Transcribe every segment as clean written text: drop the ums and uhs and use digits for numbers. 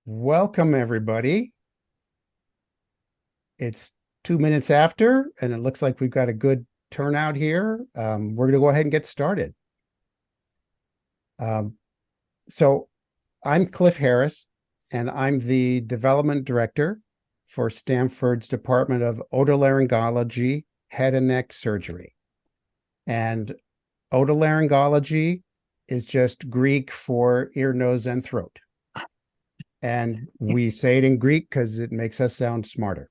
Welcome, everybody. It's 2 minutes after, and it looks like we've got a good turnout here. We're going to go ahead and get started. Um, so I'm Cliff Harris, and I'm the development director for Stanford's Department of Otolaryngology, Head and Neck Surgery. And otolaryngology is just Greek for ear, nose, and throat. And we say it in Greek because it makes us sound smarter.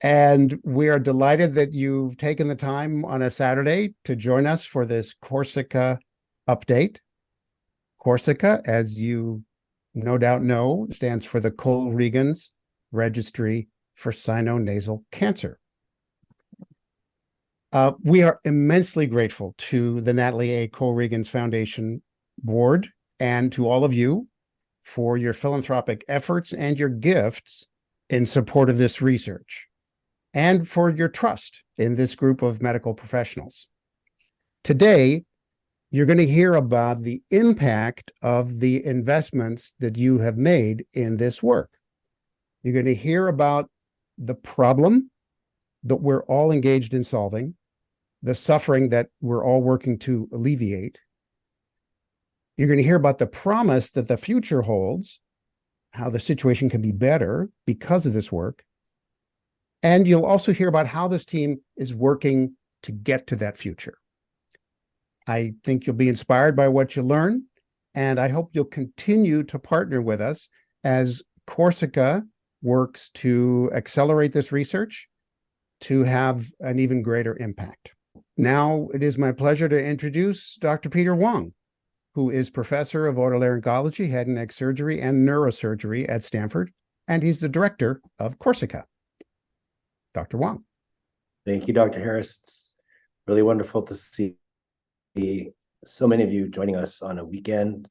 And we are delighted that you've taken the time on a Saturday to join us for this CORSICA update. CORSICA, as you no doubt know, stands for the Cole-Reagins Registry for Sinonasal Cancer. We are immensely grateful to the Natlie A. Cole-Reagins Foundation Board and to all of you for your philanthropic efforts and your gifts in support of this research, and for your trust in this group of medical professionals. Today, you're going to hear about the impact of the investments that you have made in this work. You're going to hear about the problem that we're all engaged in solving, the suffering that we're all working to alleviate. You're going to hear about the promise that the future holds, how the situation can be better because of this work. And you'll also hear about how this team is working to get to that future. I think you'll be inspired by what you learn, and I hope you'll continue to partner with us as CORSICA works to accelerate this research to have an even greater impact. Now, it is my pleasure to introduce Dr. Peter Wong, who is professor of otolaryngology, head and neck surgery, and neurosurgery at Stanford, and he's the director of CORSICA. Dr. Wong. Thank you, Dr. Harris. It's really wonderful to see so many of you joining us on a weekend.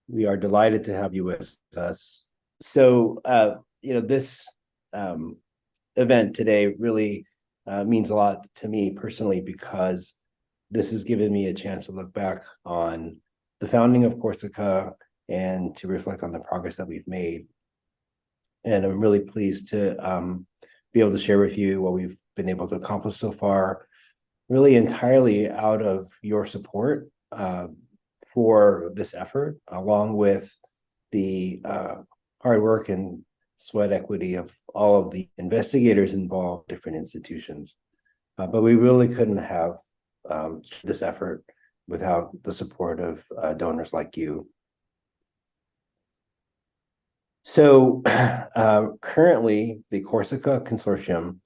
We are delighted to have you with us. So, this event today really means a lot to me personally, because this has given me a chance to look back on the founding of CORSICA and to reflect on the progress that we've made. And I'm really pleased to be able to share with you what we've been able to accomplish so far, really entirely out of your support for this effort, along with the hard work and sweat equity of all of the investigators involved in different institutions. But we really couldn't have this effort without the support of donors like you. So currently, the CORSICA Consortium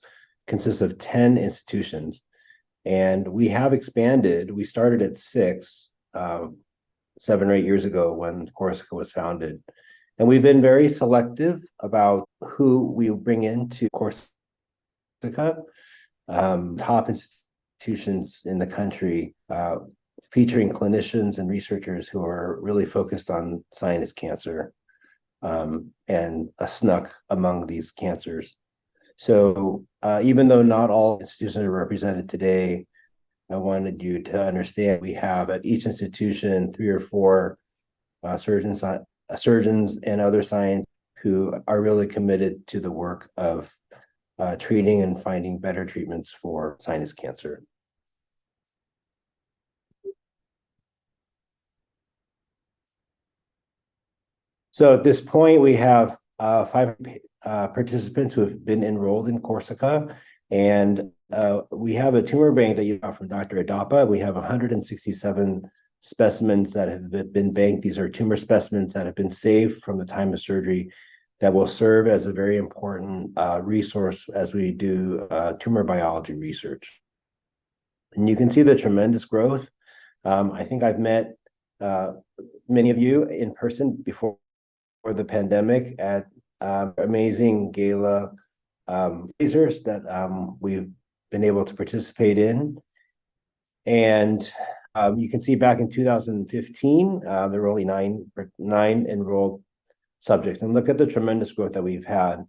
consists of 10 institutions, and we have expanded. We started at 6, 7 or 8 years ago when CORSICA was founded. And we've been very selective about who we bring into CORSICA. Top institutions in the country, featuring clinicians and researchers who are really focused on sinus cancer. And a SNUC among these cancers. So even though not all institutions are represented today, I wanted you to understand we have at each institution 3 or 4 surgeons and other scientists who are really committed to the work of treating and finding better treatments for sinus cancer. So at this point, we have 5 participants who have been enrolled in CORSICA, and we have a tumor bank that you got from Dr. Adapa. We have 167 specimens that have been banked. These are tumor specimens that have been saved from the time of surgery that will serve as a very important resource as we do tumor biology research. And you can see the tremendous growth. I think I've met many of you in person before the pandemic at amazing gala lasers that we've been able to participate in. And you can see back in 2015, there were only nine enrolled subjects. And look at the tremendous growth that we've had.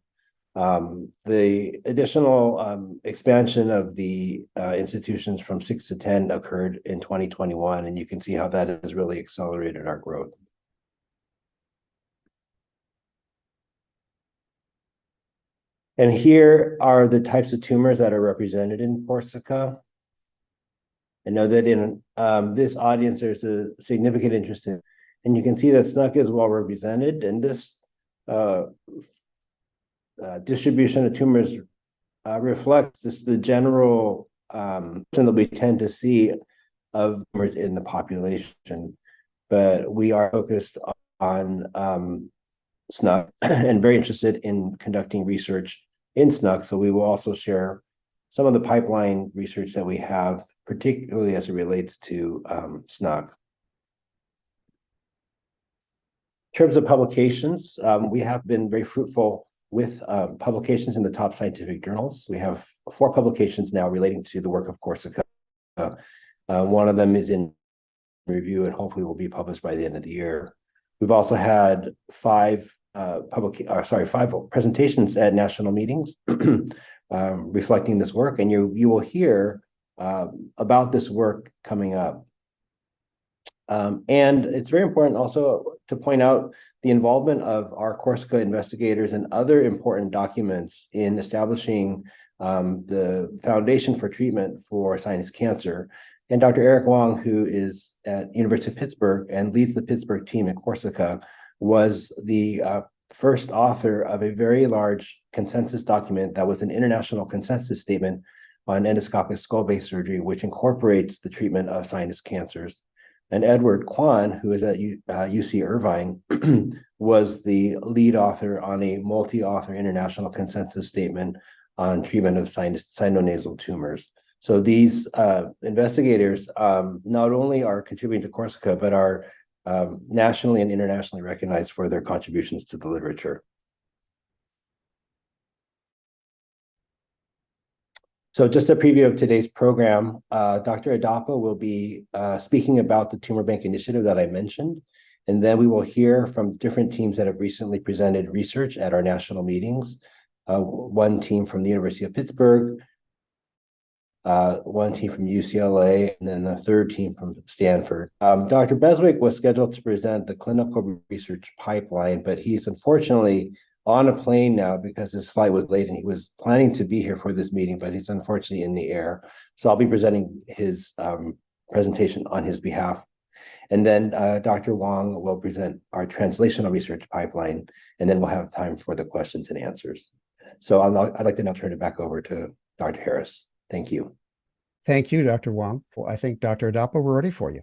The additional expansion of the institutions from 6 to 10 occurred in 2021, and you can see how that has really accelerated our growth. And here are the types of tumors that are represented in CORSICA. I know that in this audience, there's a significant interest in, and you can see that SNUC is well represented. And this distribution of tumors reflects just the general that we tend to see of tumors in the population. But we are focused on SNUC and very interested in conducting research in SNUC. So we will also share some of the pipeline research that we have, particularly as it relates to SNUC. In terms of publications, we have been very fruitful with publications in the top scientific journals. We have 4 publications now relating to the work of CORSICA. One of them is in review and hopefully will be published by the end of the year. We've also had 5 presentations at national meetings reflecting this work, and you will hear about this work coming up. And it's very important also to point out the involvement of our CORSICA investigators and other important documents in establishing the foundation for treatment for sinus cancer. And Dr. Eric Wong, who is at University of Pittsburgh and leads the Pittsburgh team at CORSICA, was the first author of a very large consensus document that was an international consensus statement on endoscopic skull-base surgery, which incorporates the treatment of sinus cancers. And Edward Kwan, who is at UC Irvine, was the lead author on a multi-author international consensus statement on treatment of sinonasal tumors. So these investigators not only are contributing to CORSICA, but are nationally and internationally recognized for their contributions to the literature. So just a preview of today's program, Dr. Adapa will be speaking about the Tumor Bank Initiative that I mentioned, and then we will hear from different teams that have recently presented research at our national meetings. One team from the University of Pittsburgh, one team from UCLA, and then the third team from Stanford. Dr. Beswick was scheduled to present the clinical research pipeline, but he's unfortunately on a plane now because his flight was late and he was planning to be here for this meeting, but he's unfortunately in the air. So I'll be presenting his presentation on his behalf. And then Dr. Wong will present our translational research pipeline, and then we'll have time for the questions and answers. So I'd like to now turn it back over to Dr. Harris. Thank you. Thank you, Dr. Wong. Well, I think, Dr. Adapa, we're ready for you.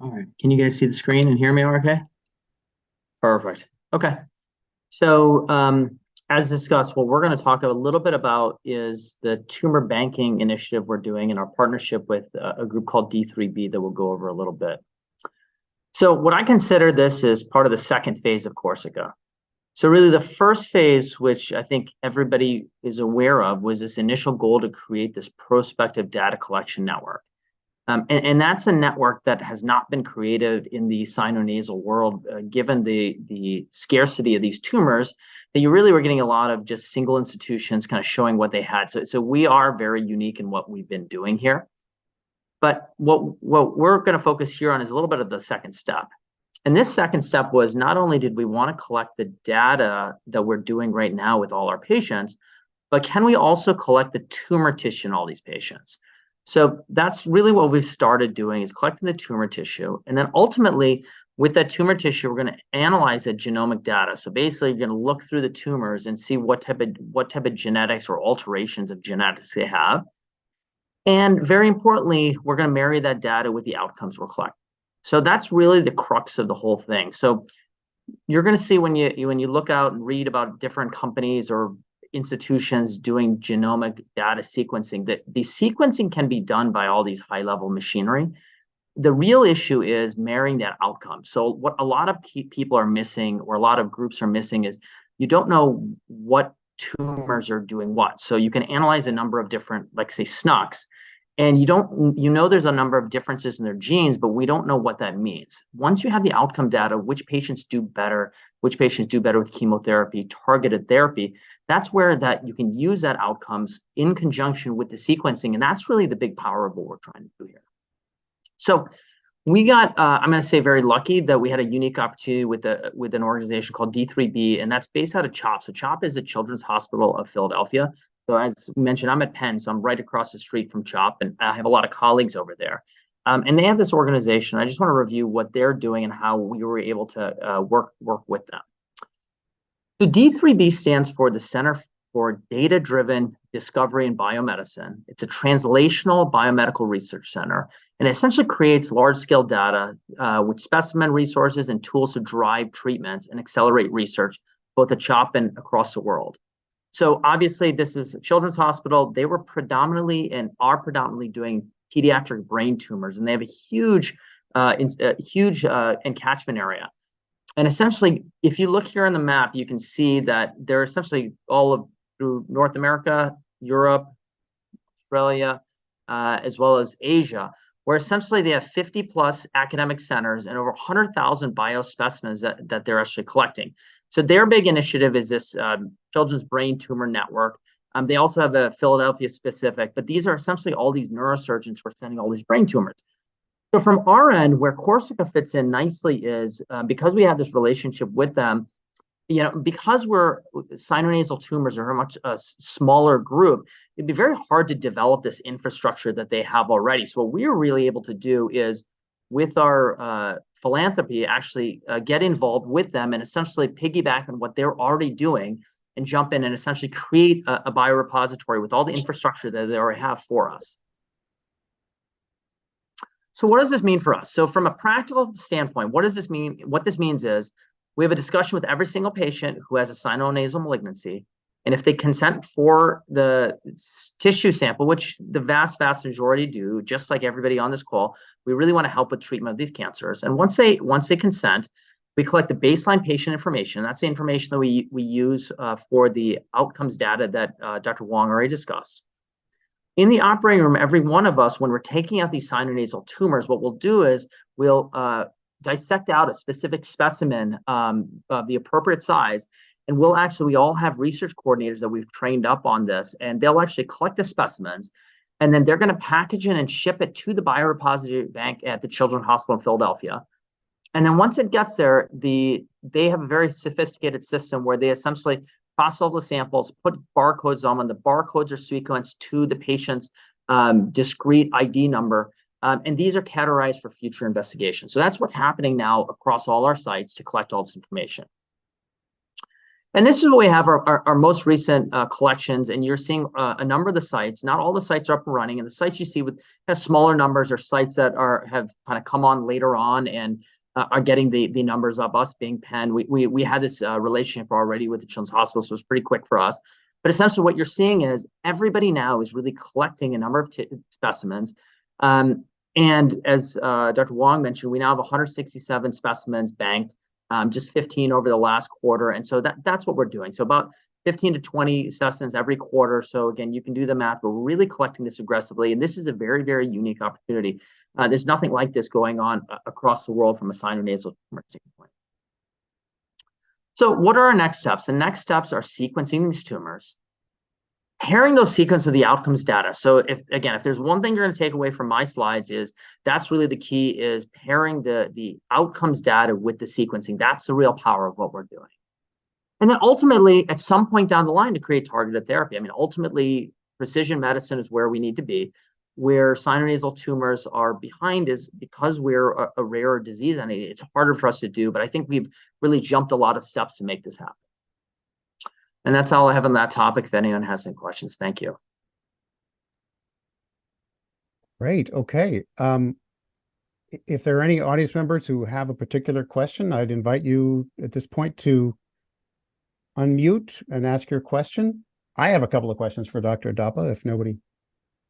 All right. Can you guys see the screen and hear me okay? Perfect. Okay. So as discussed, what we're going to talk a little bit about is the tumor banking initiative we're doing in our partnership with a group called D3B that we'll go over a little bit. So what I consider this is part of the second phase of CORSICA. So really the first phase, which I think everybody is aware of, was this initial goal to create this prospective data collection network. And that's a network that has not been created in the sinonasal world, given the scarcity of these tumors, that you really were getting a lot of just single institutions kind of showing what they had. So we are very unique in what we've been doing here. But what we're going to focus here on is a little bit of the second step. And this second step was not only did we want to collect the data that we're doing right now with all our patients, but can we also collect the tumor tissue in all these patients? So that's really what we've started doing, is collecting the tumor tissue. And then ultimately, with that tumor tissue, we're going to analyze that genomic data. So basically, you're going to look through the tumors and see what type of genetics or alterations of genetics they have. And very importantly, we're going to marry that data with the outcomes we're collecting. So that's really the crux of the whole thing. So you're going to see when you look out and read about different companies or institutions doing genomic data sequencing, that the sequencing can be done by all these high-level machinery. The real issue is marrying that outcome. So what a lot of people are missing, or a lot of groups are missing, is you don't know what tumors are doing what. So you can analyze a number of different, like say SNUCs, and you know there's a number of differences in their genes, but we don't know what that means. Once you have the outcome data, which patients do better with chemotherapy, targeted therapy, that's where that you can use that outcomes in conjunction with the sequencing. And that's really the big power of what we're trying to do here. So We got, I'm going to say very lucky that we had a unique opportunity with an organization called D3B, and that's based out of CHOP. So CHOP is a Children's Hospital of Philadelphia. So as mentioned, I'm at Penn, so I'm right across the street from CHOP, and I have a lot of colleagues over there. And they have this organization. I just want to review what they're doing and how we were able to work with them. So D3B stands for the Center for Data-Driven Discovery in Biomedicine. It's a translational biomedical research center, and it essentially creates large-scale data with specimen resources and tools to drive treatments and accelerate research, both at CHOP and across the world. So obviously, this is a children's hospital. They were predominantly and are predominantly doing pediatric brain tumors, and they have a huge encatchment area. And essentially, if you look here on the map, you can see that they're essentially through North America, Europe, Australia, as well as Asia, where essentially they have 50 plus academic centers and over 100,000 biospecimens that they're actually collecting. So their big initiative is this Children's Brain Tumor Network. They also have a Philadelphia specific, but these are essentially all these neurosurgeons who are sending all these brain tumors. So from our end, where CORSICA fits in nicely is because we have this relationship with them, because sinonasal tumors are a much smaller group, it'd be very hard to develop this infrastructure that they have already. So what we're really able to do is, with our philanthropy, actually get involved with them and essentially piggyback on what they're already doing and jump in and essentially create a biorepository with all the infrastructure that they already have for us. So what does this mean for us? So from a practical standpoint, what does this mean? What this means is we have a discussion with every single patient who has a sinonasal malignancy. And if they consent for the tissue sample, which the vast majority do, just like everybody on this call, we really want to help with treatment of these cancers. And once they consent, we collect the baseline patient information. That's the information that we use for the outcomes data that Dr. Wong already discussed. In the operating room, every one of us, when we're taking out these sinonasal tumors, what we'll do is we'll dissect out a specific specimen of the appropriate size. And we all have research coordinators that we've trained up on this, and they'll actually collect the specimens, and then they're going to package it and ship it to the biorepository bank at the Children's Hospital in Philadelphia. And then once it gets there, they have a very sophisticated system where they essentially process all the samples, put barcodes on them, and the barcodes are sequenced to the patient's discrete ID number. And these are categorized for future investigation. So that's what's happening now across all our sites to collect all this information. And this is what we have our most recent collections, and you're seeing a number of the sites. Not all the sites are up and running, and the sites you see have smaller numbers are sites that have kind of come on later on and are getting the numbers up. Us being Penn, we had this relationship already with the Children's Hospital, so it was pretty quick for us. But essentially what you're seeing is everybody now is really collecting a number of specimens. And as Dr. Wong mentioned, we now have 167 specimens banked, just 15 over the last quarter. And so that's what we're doing. So about 15 to 20 specimens every quarter. So again, you can do the math, but we're really collecting this aggressively. And this is a very, very unique opportunity. There's nothing like this going on across the world from a sinonasal tumor standpoint. So what are our next steps? The next steps are sequencing these tumors, pairing those sequences with the outcomes data. So if there's one thing you're going to take away from my slides is that's really the key, is pairing the outcomes data with the sequencing. That's the real power of what we're doing. And then ultimately, at some point down the line, to create targeted therapy. I mean, ultimately, precision medicine is where we need to be. Where sinonasal tumors are behind is because we're a rare disease, and it's harder for us to do. But I think we've really jumped a lot of steps to make this happen. And that's all I have on that topic. If anyone has any questions, thank you. Great. Okay. If there are any audience members who have a particular question, I'd invite you at this point to unmute and ask your question. I have a couple of questions for Dr. Adapa, if nobody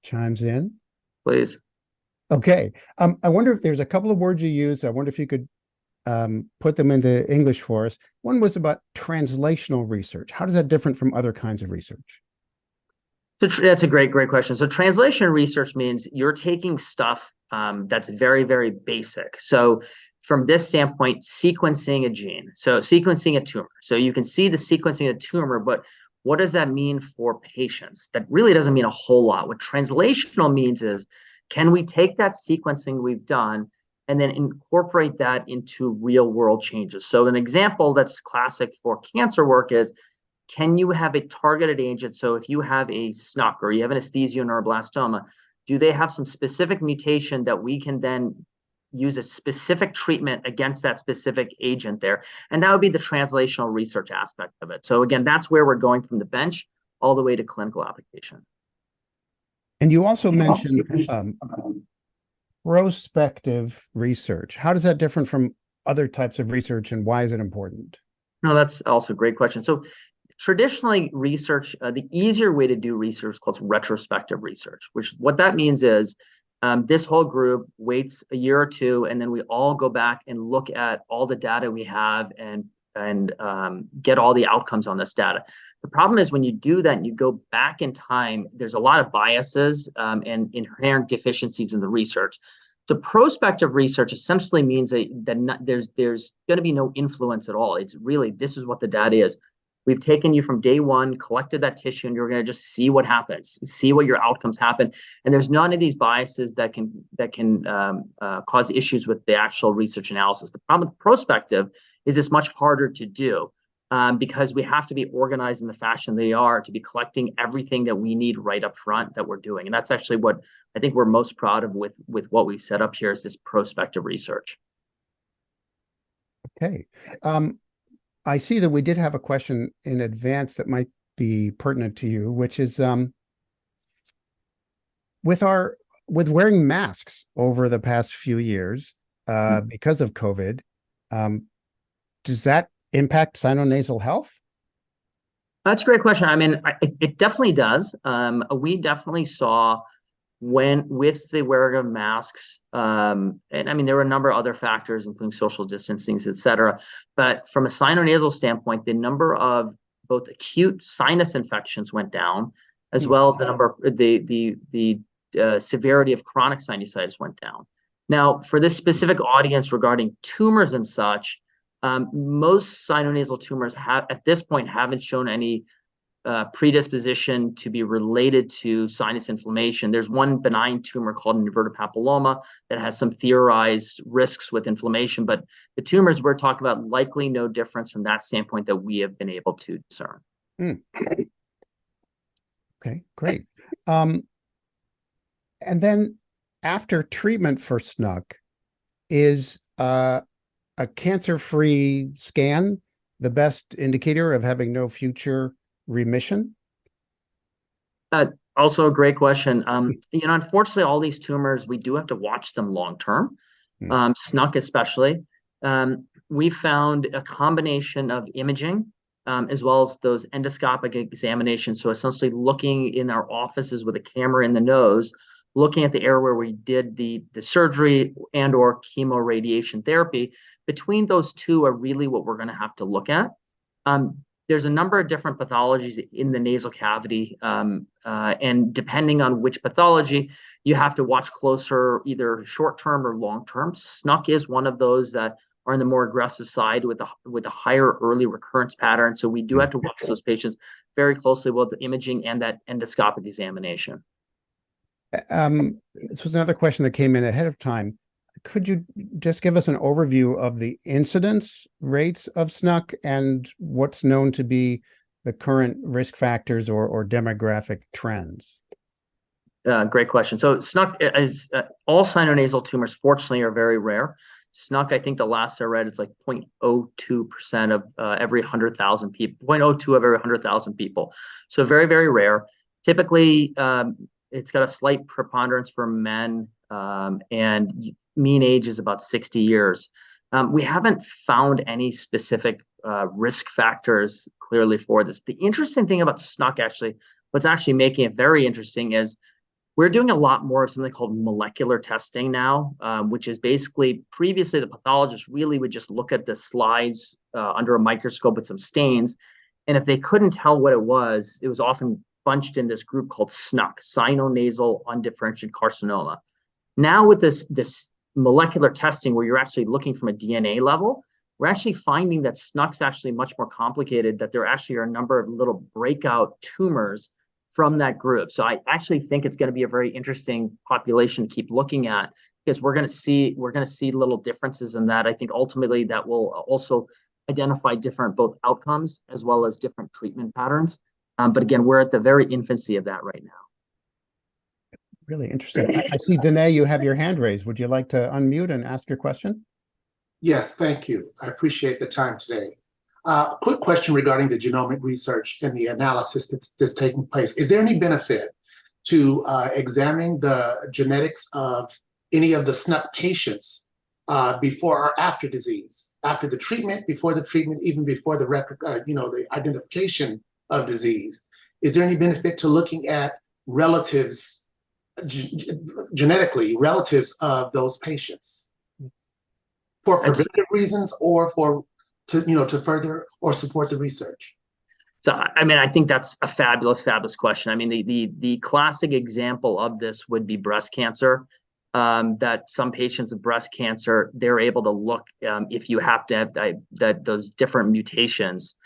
chimes in. Please. Okay. I wonder if there's a couple of words you used. I wonder if you could put them into English for us. One was about translational research. How does that differ from other kinds of research? So that's a great question. So translation research means you're taking stuff that's very, very basic. So from this standpoint, sequencing a gene, so sequencing a tumor. So you can see the sequencing of a tumor, but what does that mean for patients? That really doesn't mean a whole lot. What translational means is, can we take that sequencing we've done and then incorporate that into real world changes. So an example that's classic for cancer work is, can you have a targeted agent? So if you have a SNUC or you have an esthesioneuroblastoma, do they have some specific mutation that we can then use a specific treatment against that specific agent there? And that would be the translational research aspect of it. So again, that's where we're going from the bench all the way to clinical application. And you also mentioned prospective research. How does that differ from other types of research, and why is it important? No, that's also a great question. So traditionally, research, the easier way to do research is called retrospective research, which what that means is this whole group waits a year or two, and then we all go back and look at all the data we have and get all the outcomes on this data. The problem is when you do that and you go back in time, there's a lot of biases and inherent deficiencies in the research. So prospective research essentially means that there's going to be no influence at all. It's really, this is what the data is. We've taken you from day one, collected that tissue, and you're going to just see what happens, see what your outcomes happen. And there's none of these biases that can cause issues with the actual research analysis. The problem with prospective is it's much harder to do because we have to be organized in the fashion they are to be collecting everything that we need right up front that we're doing. And that's actually what I think we're most proud of with what we've set up here is this prospective research. Okay. I see that we did have a question in advance that might be pertinent to you, which is with wearing masks over the past few years because of COVID, does that impact sinonasal health? That's a great question. I mean, it definitely does. We definitely saw with the wearing of masks, and I mean, there were a number of other factors, including social distancing, et cetera. But from a sinonasal standpoint, the number of both acute sinus infections went down, as well as the number, the severity of chronic sinusitis went down. Now, for this specific audience regarding tumors and such, most sinonasal tumors at this point haven't shown any predisposition to be related to sinus inflammation. There's one benign tumor called an inverted papilloma that has some theorized risks with inflammation, but the tumors we're talking about likely no difference from that standpoint that we have been able to discern. Okay, great. And then after treatment for SNUC, is a cancer-free scan the best indicator of having no future remission? Also a great question. Unfortunately, all these tumors, we do have to watch them long-term, SNUC especially. We found a combination of imaging as well as those endoscopic examinations. So essentially looking in our offices with a camera in the nose, looking at the area where we did the surgery and or chemoradiation therapy. Between those two are really what we're going to have to look at. There's a number of different pathologies in the nasal cavity, and depending on which pathology, you have to watch closer, either short-term or long-term. SNUC is one of those that are on the more aggressive side with a higher early recurrence pattern. So we do have to watch those patients very closely with the imaging and that endoscopic examination. This was another question that came in ahead of time. Could you just give us an overview of the incidence rates of SNUC and what's known to be the current risk factors or demographic trends? Great question. So SNUC is all sinonasal tumors, fortunately, are very rare. SNUC, I think the last I read, it's like 0.02% of every 100,000 people, 0.02 of every 100,000 people. So very, very rare. Typically, it's got a slight preponderance for men, and mean age is about 60 years. We haven't found any specific risk factors clearly for this. The interesting thing about SNUC, actually, what's actually making it very interesting is we're doing a lot more of something called molecular testing now, which is basically previously the pathologist really would just look at the slides under a microscope with some stains. And if they couldn't tell what it was often bunched in this group called SNUC, sinonasal undifferentiated carcinoma. Now with this molecular testing where you're actually looking from a DNA level, we're actually finding that SNUC's actually much more complicated, that there actually are a number of little breakout tumors from that group. So I actually think it's going to be a very interesting population to keep looking at because we're going to see little differences in that. I think ultimately that will also identify different both outcomes as well as different treatment patterns. But again, we're at the very infancy of that right now. Really interesting. I see, Danae, you have your hand raised. Would you like to unmute and ask your question? Yes, thank you. I appreciate the time today. Quick question regarding the genomic research and the analysis that's taking place. Is there any benefit to examining the genetics of any of the SNP patients before or after disease, after the treatment, before the treatment, even before the the identification of disease? Is there any benefit to looking at relatives, genetically relatives of those patients, for preventative reasons or to further or support the research? So, I mean, I think that's a fabulous question. I mean, the classic example of this would be breast cancer. That some patients with breast cancer, they're able to look if you have to have those different mutations,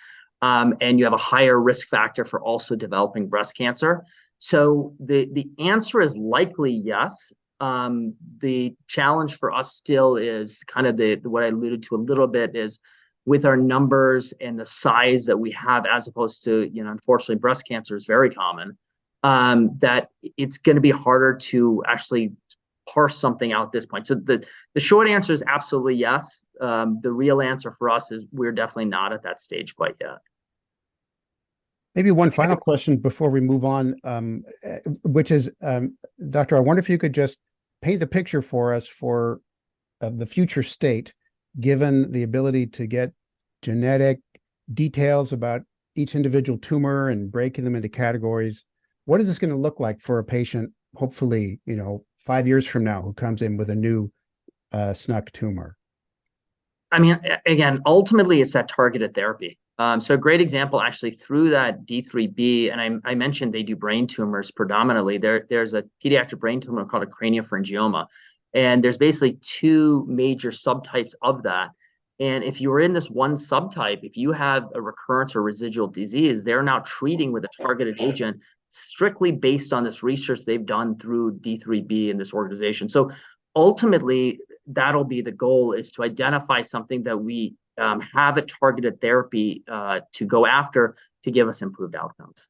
and you have a higher risk factor for also developing breast cancer. So the answer is likely yes. The challenge for us still is kind of what I alluded to a little bit is with our numbers and the size that we have, as opposed to, unfortunately, breast cancer is very common, that it's going to be harder to actually parse something out at this point. So the short answer is absolutely yes. The real answer for us is we're definitely not at that stage quite yet. Maybe one final question before we move on, which is, Doctor, I wonder if you could just paint the picture for us for the future state, given the ability to get genetic details about each individual tumor and breaking them into categories. What is this going to look like for a patient, hopefully, 5 years from now, who comes in with a new SNP tumor? I mean, again, ultimately, it's that targeted therapy. So a great example, actually, through that D3B, and I mentioned they do brain tumors predominantly. There's a pediatric brain tumor called a craniopharyngioma, and there's basically two major subtypes of that. And if you're in this one subtype, if you have a recurrence or residual disease, they're now treating with a targeted agent strictly based on this research they've done through D3B in this organization. So ultimately, that'll be the goal, is to identify something that we have a targeted therapy to go after to give us improved outcomes.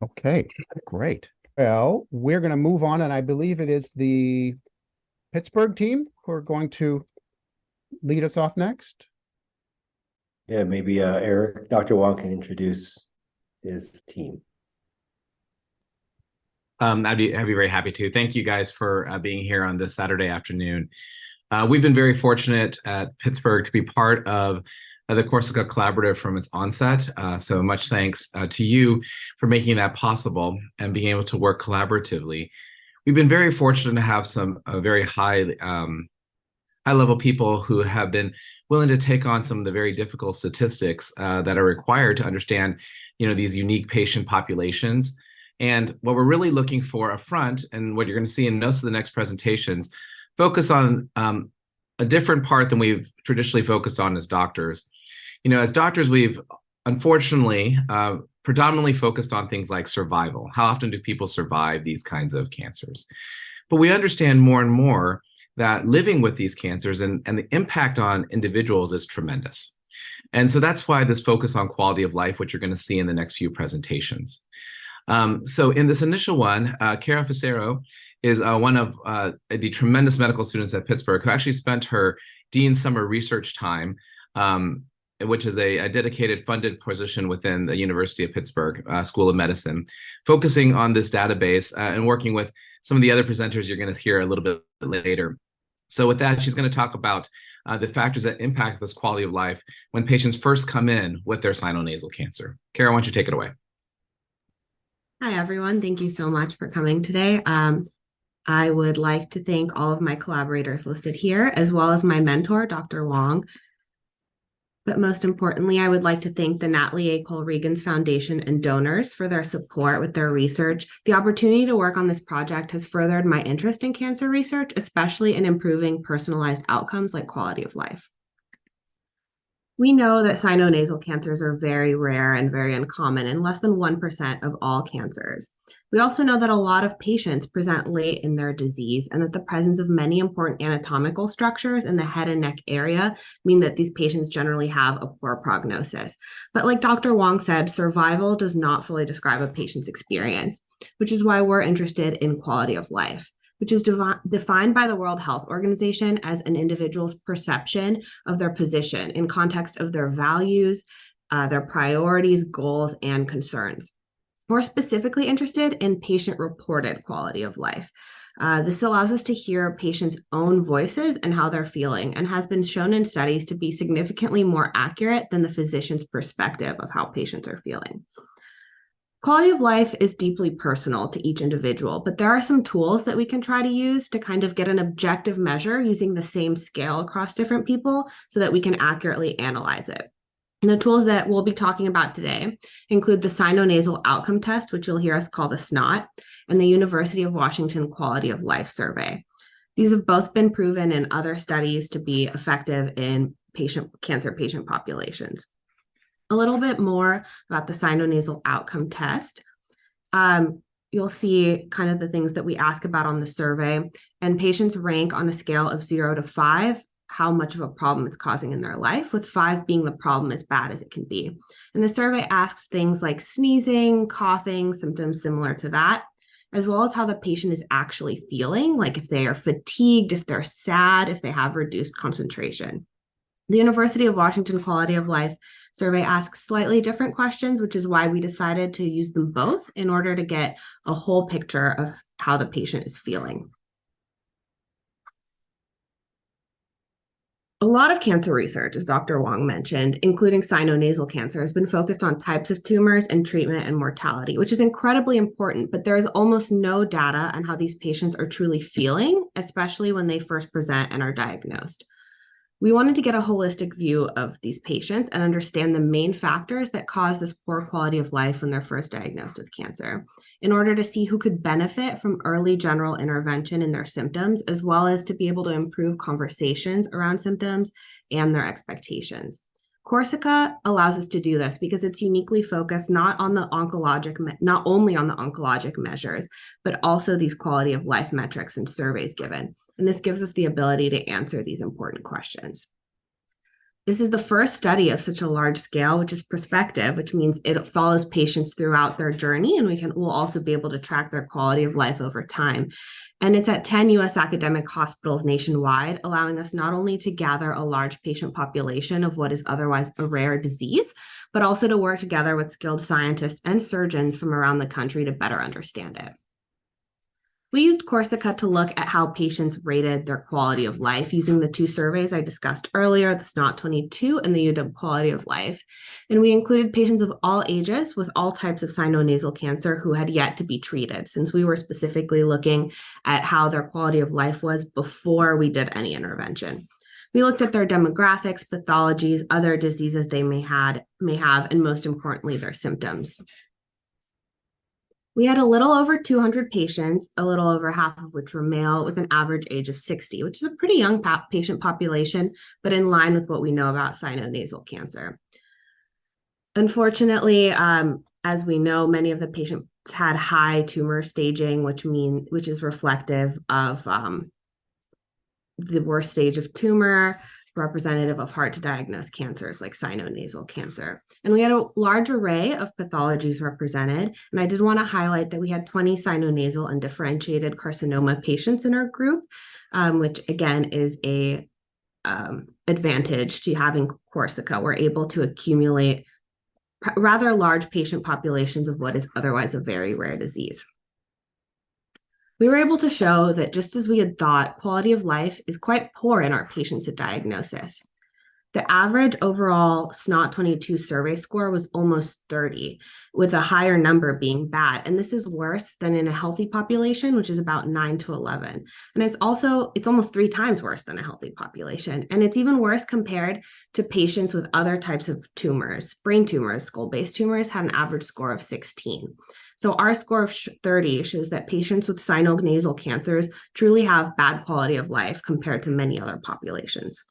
Okay, great. Well, we're going to move on, and I believe it is the Pittsburgh team who are going to lead us off next. Yeah, maybe Eric, Dr. Wong can introduce his team. I'd be very happy to. Thank you guys for being here on this Saturday afternoon. We've been very fortunate at Pittsburgh to be part of the CORSICA Collaborative from its onset. So much thanks to you for making that possible and being able to work collaboratively. We've been very fortunate to have some very high-level people who have been willing to take on some of the very difficult statistics that are required to understand, these unique patient populations. And what we're really looking for up front, and what you're going to see in most of the next presentations, focus on a different part than we've traditionally focused on as doctors. As doctors, we've unfortunately predominantly focused on things like survival. How often do people survive these kinds of cancers? But we understand more and more that living with these cancers and the impact on individuals is tremendous. And so that's why this focus on quality of life, which you're going to see in the next few presentations. So in this initial one, Cara Facero is one of the tremendous medical students at Pittsburgh who actually spent her Dean Summer research time, which is a dedicated funded position within the University of Pittsburgh School of Medicine, focusing on this database and working with some of the other presenters you're going to hear a little bit later. So with that, she's going to talk about the factors that impact this quality of life when patients first come in with their sinonasal cancer. Cara, why don't you take it away? Hi, everyone. Thank you so much for coming today. I would like to thank all of my collaborators listed here, as well as my mentor, Dr. Wong. But most importantly, I would like to thank the Natlie A. Cole-Reagins Foundation and donors for their support with their research. The opportunity to work on this project has furthered my interest in cancer research, especially in improving personalized outcomes like quality of life. We know that sinonasal cancers are very rare and very uncommon in less than 1% of all cancers. We also know that a lot of patients present late in their disease and that the presence of many important anatomical structures in the head and neck area mean that these patients generally have a poor prognosis. But like Dr. Wong said, survival does not fully describe a patient's experience, which is why we're interested in quality of life, which is defined by the World Health Organization as an individual's perception of their position in context of their values, their priorities, goals, and concerns. We're specifically interested in patient-reported quality of life. This allows us to hear patients' own voices and how they're feeling, and has been shown in studies to be significantly more accurate than the physician's perspective of how patients are feeling. Quality of life is deeply personal to each individual, but there are some tools that we can try to use to kind of get an objective measure using the same scale across different people so that we can accurately analyze it. And the tools that we'll be talking about today include the Sinonasal Outcome Test, which you'll hear us call the SNOT, and the University of Washington Quality of Life Survey. These have both been proven in other studies to be effective in cancer patient populations. A little bit more about the Sinonasal Outcome Test. You'll see kind of the things that we ask about on the survey, and patients rank on a scale of 0 to 5 how much of a problem it's causing in their life, with 5 being the problem as bad as it can be. And the survey asks things like sneezing, coughing, symptoms similar to that, as well as how the patient is actually feeling, like if they are fatigued, if they're sad, if they have reduced concentration. The University of Washington Quality of Life Survey asks slightly different questions, which is why we decided to use them both in order to get a whole picture of how the patient is feeling. A lot of cancer research, as Dr. Wong mentioned, including sinonasal cancer, has been focused on types of tumors and treatment and mortality, which is incredibly important, but there is almost no data on how these patients are truly feeling, especially when they first present and are diagnosed. We wanted to get a holistic view of these patients and understand the main factors that cause this poor quality of life when they're first diagnosed with cancer, in order to see who could benefit from early general intervention in their symptoms, as well as to be able to improve conversations around symptoms and their expectations. CORSICA allows us to do this because it's uniquely focused not only on the oncologic measures, but also these quality of life metrics and surveys given. And this gives us the ability to answer these important questions. This is the first study of such a large scale, which is prospective, which means it follows patients throughout their journey, and we'll also be able to track their quality of life over time. And it's at 10 U.S. academic hospitals nationwide, allowing us not only to gather a large patient population of what is otherwise a rare disease, but also to work together with skilled scientists and surgeons from around the country to better understand it. We used CORSICA to look at how patients rated their quality of life using the 2 surveys I discussed earlier, the SNOT 22 and the UW Quality of Life. And we included patients of all ages with all types of sinonasal cancer who had yet to be treated, since we were specifically looking at how their quality of life was before we did any intervention. We looked at their demographics, pathologies, other diseases they may have, and most importantly, their symptoms. We had a little over 200 patients, a little over half of which were male, with an average age of 60, which is a pretty young patient population, but in line with what we know about sinonasal cancer. Unfortunately, as we know, many of the patients had high tumor staging, which is reflective of the worst stage of tumor, representative of hard to diagnose cancers like sinonasal cancer. And we had a large array of pathologies represented. And I did want to highlight that we had 20 sinonasal undifferentiated carcinoma patients in our group, which again is a advantage to having CORSICA. We're able to accumulate rather large patient populations of what is otherwise a very rare disease. We were able to show that just as we had thought, quality of life is quite poor in our patients at diagnosis. The average overall SNOT 22 survey score was almost 30, with a higher number being bad. And this is worse than in a healthy population, which is about 9 to 11. And it's almost 3 times worse than a healthy population. And it's even worse compared to patients with other types of tumors. Brain tumors, skull-based tumors, had an average score of 16. So our score of 30 shows that patients with sinonasal cancers truly have bad quality of life compared to many other populations.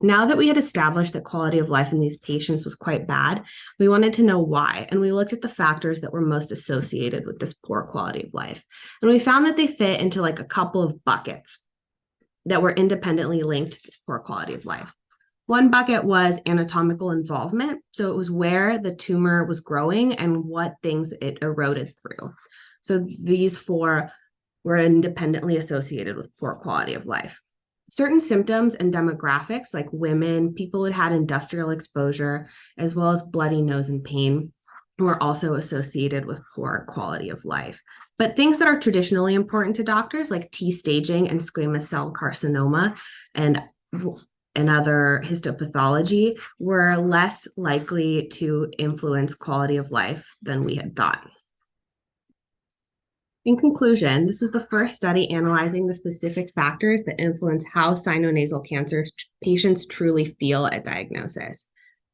Now that we had established that quality of life in these patients was quite bad, we wanted to know why, and we looked at the factors that were most associated with this poor quality of life. And we found that they fit into like a couple of buckets that were independently linked to this poor quality of life. One bucket was anatomical involvement. So it was where the tumor was growing and what things it eroded through. So these four were independently associated with poor quality of life. Certain symptoms and demographics, like women, people who had industrial exposure, as well as bloody nose and pain, were also associated with poor quality of life. But things that are traditionally important to doctors, like T staging and squamous cell carcinoma and other histopathology, were less likely to influence quality of life than we had thought. In conclusion, this is the first study analyzing the specific factors that influence how sinonasal cancer patients truly feel at diagnosis.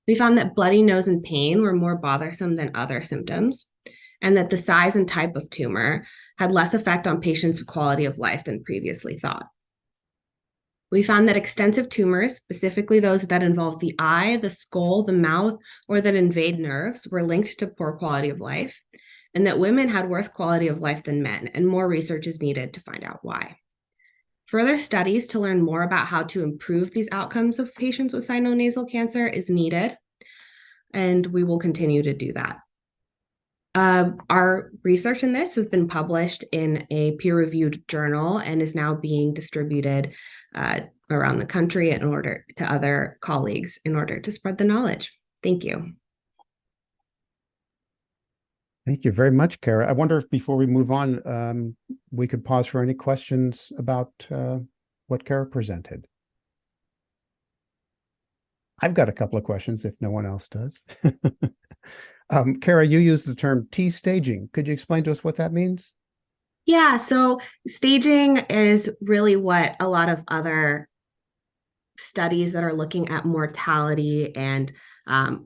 We found that bloody nose and pain were more bothersome than other symptoms, and that the size and type of tumor had less effect on patients' quality of life than previously thought. We found that extensive tumors, specifically those that involve the eye, the skull, the mouth, or that invade nerves, were linked to poor quality of life, and that women had worse quality of life than men, and more research is needed to find out why. Further studies to learn more about how to improve these outcomes of patients with sinonasal cancer is needed, and we will continue to do that. Our research in this has been published in a peer-reviewed journal and is now being distributed around the country in order to other colleagues in order to spread the knowledge. Thank you. Thank you very much, Kara. I wonder if before we move on, we could pause for any questions about what Kara presented. I've got a couple of questions if no one else does. Kara, you used the term T staging. Could you explain to us what that means? Yeah, so staging is really what a lot of other studies that are looking at mortality and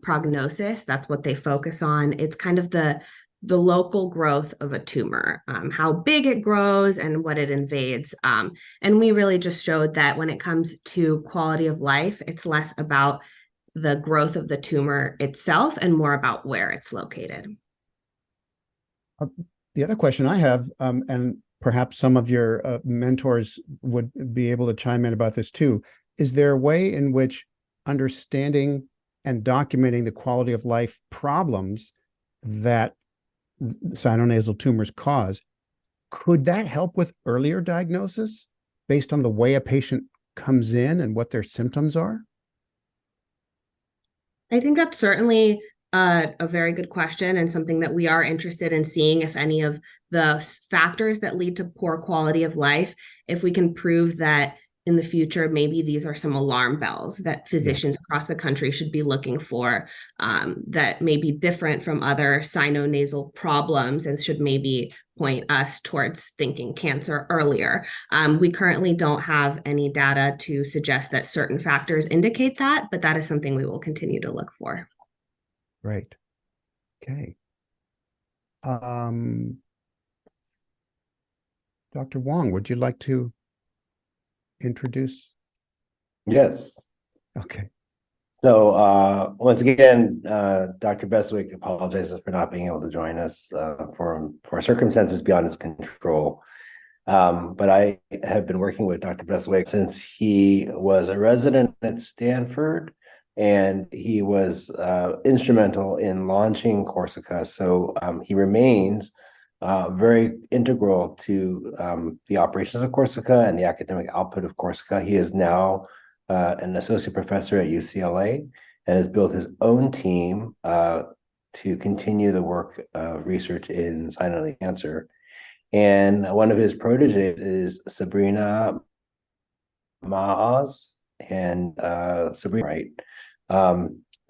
prognosis, that's what they focus on. It's kind of the local growth of a tumor, how big it grows and what it invades. And we really just showed that when it comes to quality of life, it's less about the growth of the tumor itself and more about where it's located. The other question I have, and perhaps some of your mentors would be able to chime in about this too, is there a way in which understanding and documenting the quality of life problems that sinonasal tumors cause, could that help with earlier diagnosis based on the way a patient comes in and what their symptoms are? I think that's certainly a very good question and something that we are interested in seeing if any of the factors that lead to poor quality of life, if we can prove that in the future, maybe these are some alarm bells that physicians across the country should be looking for, that may be different from other sinonasal problems and should maybe point us towards thinking cancer earlier. We currently don't have any data to suggest that certain factors indicate that, but that is something we will continue to look for. Right. Okay. Dr. Wong, would you like to introduce? Yes. Okay. So once again, Dr. Beswick apologizes for not being able to join us for circumstances beyond his control. But I have been working with Dr. Beswick since he was a resident at Stanford, and he was instrumental in launching CORSICA. So he remains very integral to the operations of CORSICA and the academic output of CORSICA. He is now an associate professor at UCLA and has built his own team to continue the work of research in sinonasal cancer. And one of his proteges is Sabrina Maaz and Sabrina, right?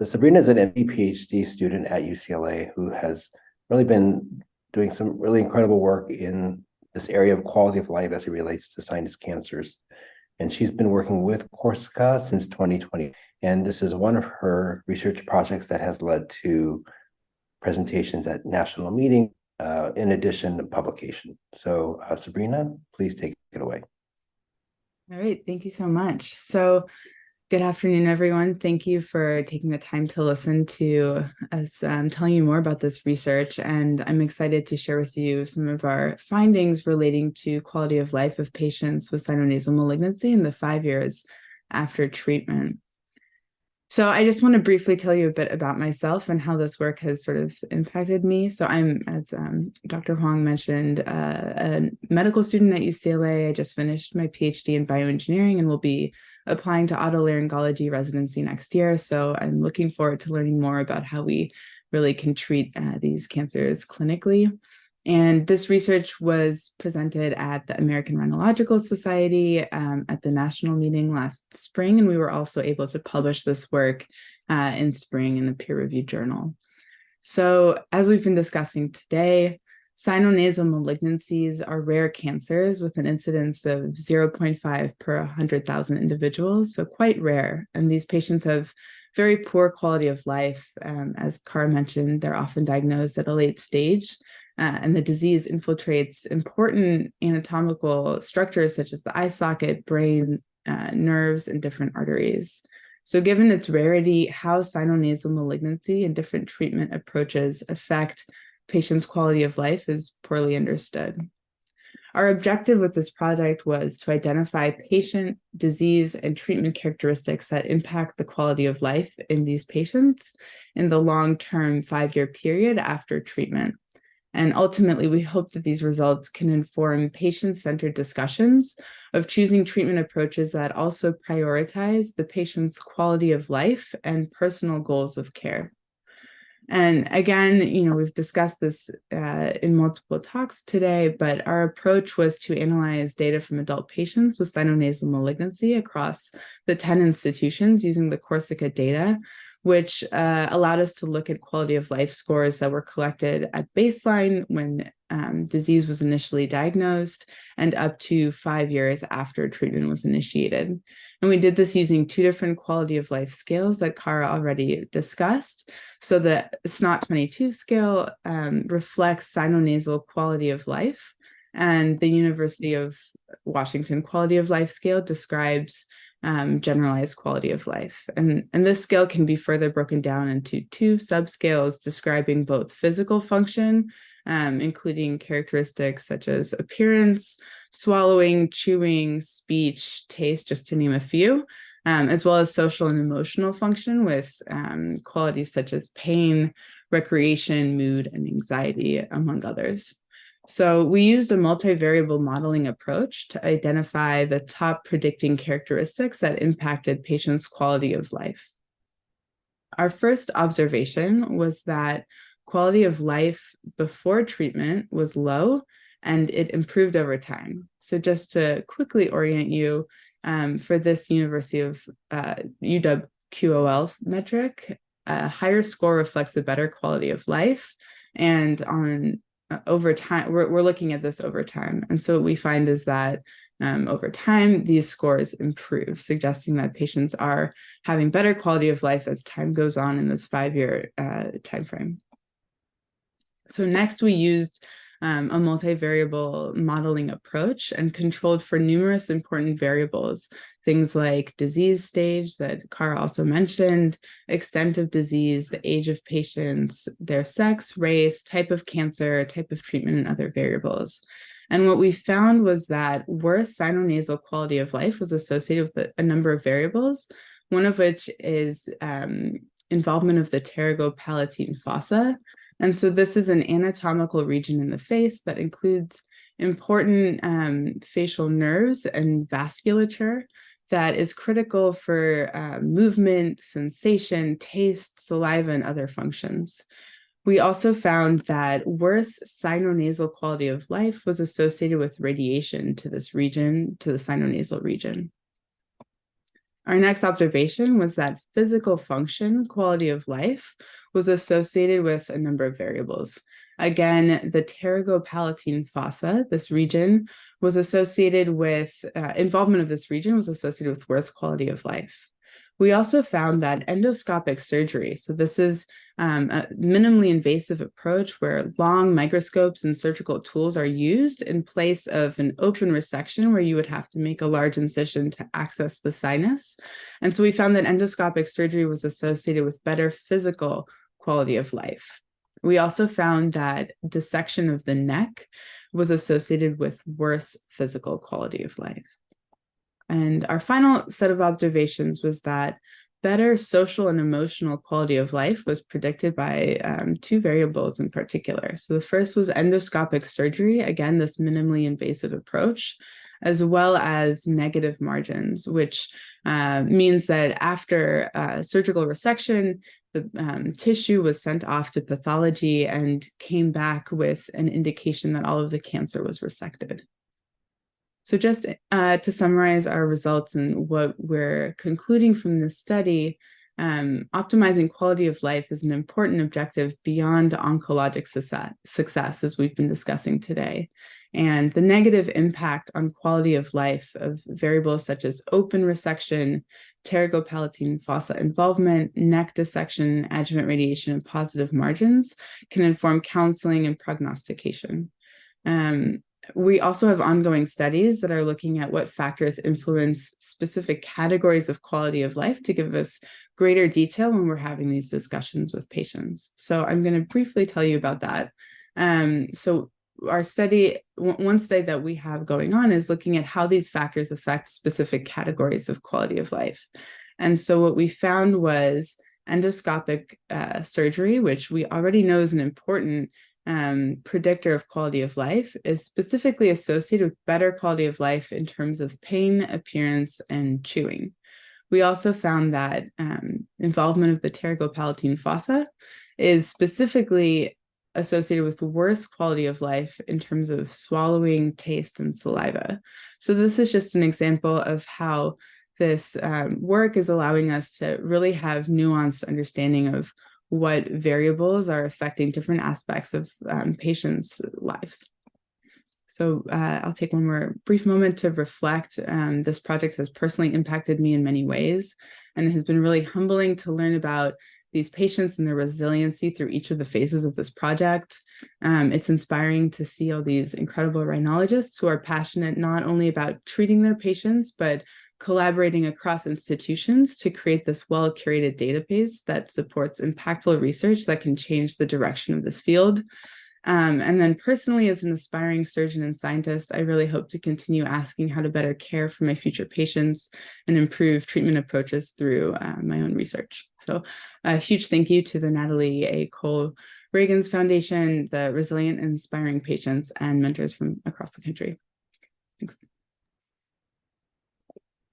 Sabrina is an MD PhD student at UCLA who has really been doing some really incredible work in this area of quality of life as it relates to sinus cancers. And she's been working with CORSICA since 2020. And this is one of her research projects that has led to presentations at national meetings, in addition to publication. So Sabrina, please take it away. All right, thank you so much. So Good afternoon, everyone. Thank you for taking the time to listen to us telling you more about this research. And I'm excited to share with you some of our findings relating to quality of life of patients with sinonasal malignancy in the 5 years after treatment. So I just want to briefly tell you a bit about myself and how this work has sort of impacted me. So I'm, as Dr. Huang mentioned, a medical student at UCLA. I just finished my PhD in bioengineering and will be applying to otolaryngology residency next year. So I'm looking forward to learning more about how we really can treat these cancers clinically. And this research was presented at the American Rhinological Society at the national meeting last spring, and we were also able to publish this work in spring in a peer-reviewed journal. So as we've been discussing today, sinonasal malignancies are rare cancers with an incidence of 0.5 per 100,000 individuals, so quite rare. And these patients have very poor quality of life. As Cara mentioned, they're often diagnosed at a late stage. And the disease infiltrates important anatomical structures such as the eye socket, brain, nerves, and different arteries. So given its rarity, how sinonasal malignancy and different treatment approaches affect patients' quality of life is poorly understood. Our objective with this project was to identify patient, disease, and treatment characteristics that impact the quality of life in these patients in the long-term 5-year period after treatment. And ultimately, we hope that these results can inform patient-centered discussions of choosing treatment approaches that also prioritize the patient's quality of life and personal goals of care. And again, we've discussed this in multiple talks today, but our approach was to analyze data from adult patients with sinonasal malignancy across the 10 institutions using the CORSICA data, which allowed us to look at quality of life scores that were collected at baseline when disease was initially diagnosed and up to 5 years after treatment was initiated. And we did this using 2 different quality of life scales that Cara already discussed. So the SNOT-22 scale reflects sinonasal quality of life, and the University of Washington quality of life scale describes generalized quality of life. And this scale can be further broken down into 2 subscales describing both physical function, including characteristics such as appearance, swallowing, chewing, speech, taste, just to name a few, as well as social and emotional function with qualities such as pain, recreation, mood, and anxiety, among others. So we used a multivariable modeling approach to identify the top predicting characteristics that impacted patients' quality of life. Our first observation was that quality of life before treatment was low and it improved over time. So just to quickly orient you, for this University of UW QOL metric, a higher score reflects a better quality of life, and on over time, we're looking at this over time. And so what we find is that over time, these scores improve, suggesting that patients are having better quality of life as time goes on in this 5-year timeframe. So next, we used a multivariable modeling approach and controlled for numerous important variables, things like disease stage that Cara also mentioned, extent of disease, the age of patients, their sex, race, type of cancer, type of treatment, and other variables. And what we found was that worse sinonasal quality of life was associated with a number of variables, one of which is involvement of the pterygopalatine fossa. And so this is an anatomical region in the face that includes important facial nerves and vasculature that is critical for movement, sensation, taste, saliva, and other functions. We also found that worse sinonasal quality of life was associated with radiation to this region, to the sinonasal region. Our next observation was that physical function, quality of life, was associated with a number of variables. Again, the pterygopalatine fossa, this region, was associated with, involvement of this region was associated with worse quality of life. We also found that endoscopic surgery, so this is a minimally invasive approach where long microscopes and surgical tools are used in place of an open resection where you would have to make a large incision to access the sinus. And so we found that endoscopic surgery was associated with better physical quality of life. We also found that dissection of the neck was associated with worse physical quality of life. And our final set of observations was that better social and emotional quality of life was predicted by two variables in particular. So the first was endoscopic surgery, again, this minimally invasive approach, as well as negative margins, which means that after surgical resection, the tissue was sent off to pathology and came back with an indication that all of the cancer was resected. So just to summarize our results and what we're concluding from this study, optimizing quality of life is an important objective beyond oncologic success, as we've been discussing today. And the negative impact on quality of life of variables such as open resection, pterygopalatine fossa involvement, neck dissection, adjuvant radiation, and positive margins can inform counseling and prognostication. We also have ongoing studies that are looking at what factors influence specific categories of quality of life to give us greater detail when we're having these discussions with patients. So I'm going to briefly tell you about that. So our study, one study that we have going on is looking at how these factors affect specific categories of quality of life. And so what we found was endoscopic surgery, which we already know is an important predictor of quality of life, is specifically associated with better quality of life in terms of pain, appearance, and chewing. We also found that involvement of the pterygopalatine fossa is specifically associated with worse quality of life in terms of swallowing, taste, and saliva. So this is just an example of how this work is allowing us to really have nuanced understanding of what variables are affecting different aspects of patients' lives. So I'll take one more brief moment to reflect. This project has personally impacted me in many ways, and it has been really humbling to learn about these patients and their resiliency through each of the phases of this project. It's inspiring to see all these incredible rhinologists who are passionate not only about treating their patients, but collaborating across institutions to create this well-curated database that supports impactful research that can change the direction of this field. And then personally, as an aspiring surgeon and scientist, I really hope to continue asking how to better care for my future patients and improve treatment approaches through my own research. So a huge thank you to the Natlie A. Cole-Reagins Foundation, the resilient and inspiring patients and mentors from across the country. Thanks.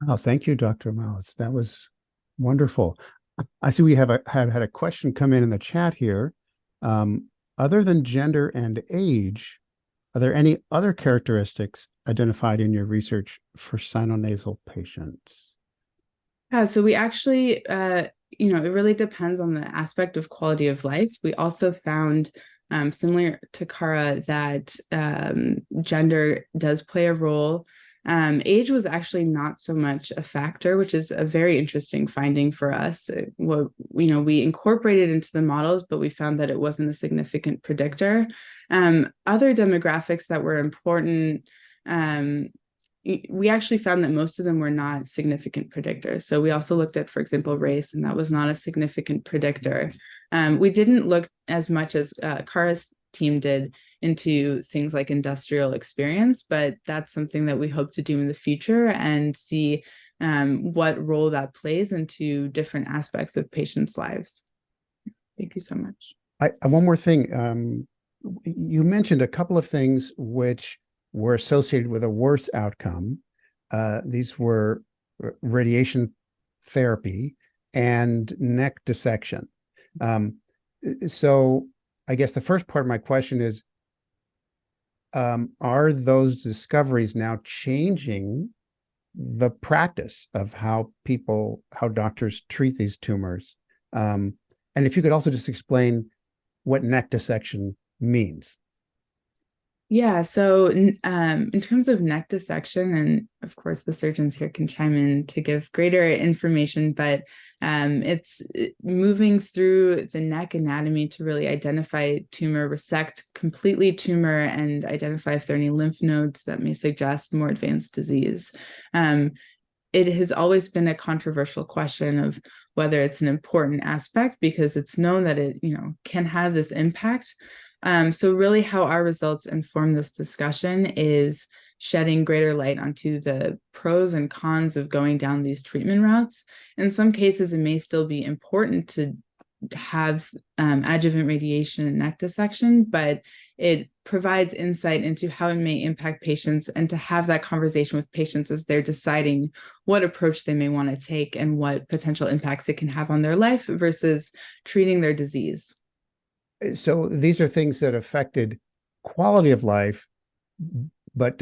Oh, thank you, Dr. Mouse. That was wonderful. I see we have had a question come in the chat here. Other than gender and age, are there any other characteristics identified in your research for sinonasal patients? Yeah, so we actually, it really depends on the aspect of quality of life. We also found, similar to Cara, that gender does play a role. Age was actually not so much a factor, which is a very interesting finding for us. We incorporated into the models, but we found that it wasn't a significant predictor. Other demographics that were important, we actually found that most of them were not significant predictors. So we also looked at, for example, race, and that was not a significant predictor. We didn't look as much as Cara's team did into things like industrial experience, but that's something that we hope to do in the future and see what role that plays into different aspects of patients' lives. Thank you so much. One more thing. You mentioned a couple of things which were associated with a worse outcome. These were radiation therapy and neck dissection. So I guess the first part of my question is, are those discoveries now changing the practice of how doctors treat these tumors? And if you could also just explain what neck dissection means. Yeah, so in terms of neck dissection, and of course the surgeons here can chime in to give greater information, but it's moving through the neck anatomy to really identify tumor, resect completely tumor, and identify if there are any lymph nodes that may suggest more advanced disease. It has always been a controversial question of whether it's an important aspect because it's known that it, can have this impact. So really how our results inform this discussion is shedding greater light onto the pros and cons of going down these treatment routes. In some cases, it may still be important to have adjuvant radiation and neck dissection, but it provides insight into how it may impact patients and to have that conversation with patients as they're deciding what approach they may want to take and what potential impacts it can have on their life versus treating their disease. So these are things that affected quality of life, but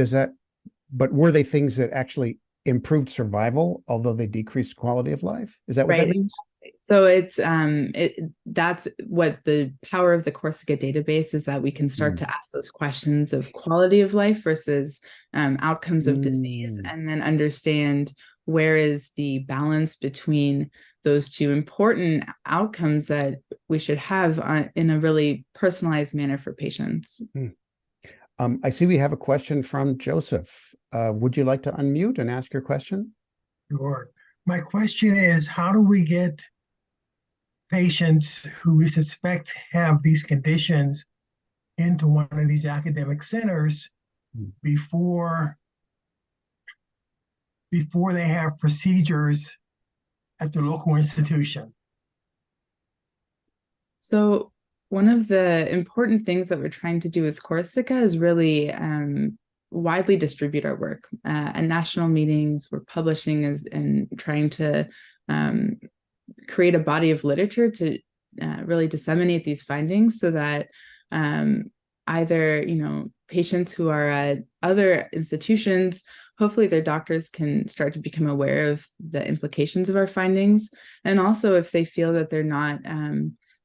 were they things that actually improved survival, although they decreased quality of life? Is that what that means? So it's that's what the power of the CORSICA database is, that we can start to ask those questions of quality of life versus outcomes of disease, and then understand where is the balance between those two important outcomes that we should have in a really personalized manner for patients. I see we have a question from Joseph. Would you like to unmute and ask your question? Sure. My question is, how do we get patients who we suspect have these conditions into one of these academic centers before they have procedures at the local institution? So one of the important things that we're trying to do with CORSICA is really widely distribute our work at national meetings. We're publishing and trying to create a body of literature to really disseminate these findings so that either, patients who are at other institutions, hopefully their doctors can start to become aware of the implications of our findings. And also if they feel that they're not,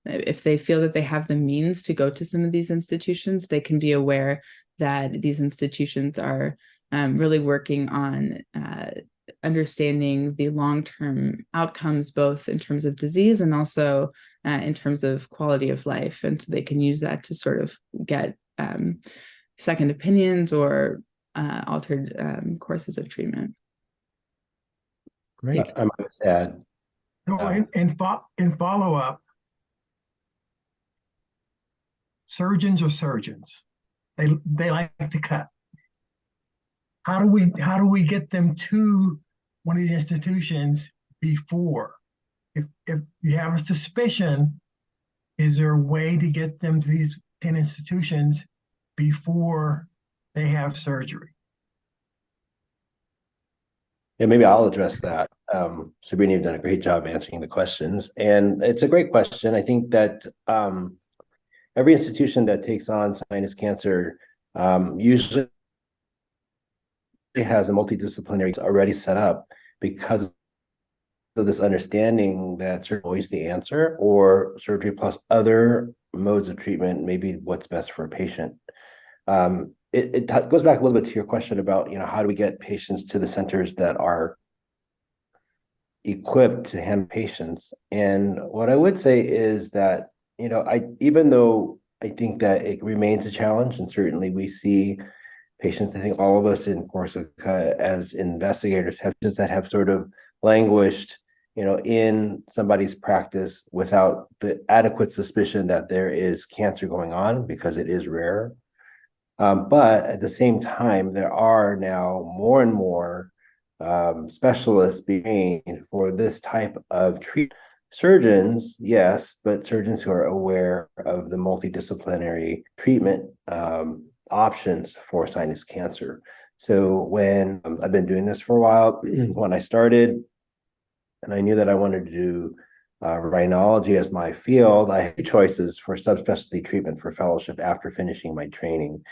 if they feel that they have the means to go to some of these institutions, they can be aware that these institutions are really working on understanding the long-term outcomes, both in terms of disease and also in terms of quality of life. And so they can use that to sort of get second opinions or altered courses of treatment. Great. I might just add. In follow-up, surgeons are surgeons. They like to cut. How do we get them to one of these institutions before? If you have a suspicion, is there a way to get them to these 10 institutions before they have surgery? Yeah, maybe I'll address that. Sabrina, you've done a great job answering the questions. And it's a great question. I think that every institution that takes on sinus cancer usually has a multidisciplinary already set up because of this understanding that surgery is always the answer, or surgery plus other modes of treatment may be what's best for a patient. It goes back a little bit to your question about, how do we get patients to the centers that are equipped to handle patients? And what I would say is that, even though I think that it remains a challenge, and certainly we see patients, I think all of us in CORSICA as investigators have patients that have sort of languished, in somebody's practice without the adequate suspicion that there is cancer going on, because it is rare. But at the same time, there are now more and more specialists being trained for this type of treatment. Surgeons, yes, but surgeons who are aware of the multidisciplinary treatment options for sinus cancer. So when I've been doing this for a while, when I started, and I knew that I wanted to do rhinology as my field, I had choices for subspecialty treatment for fellowship after finishing my training.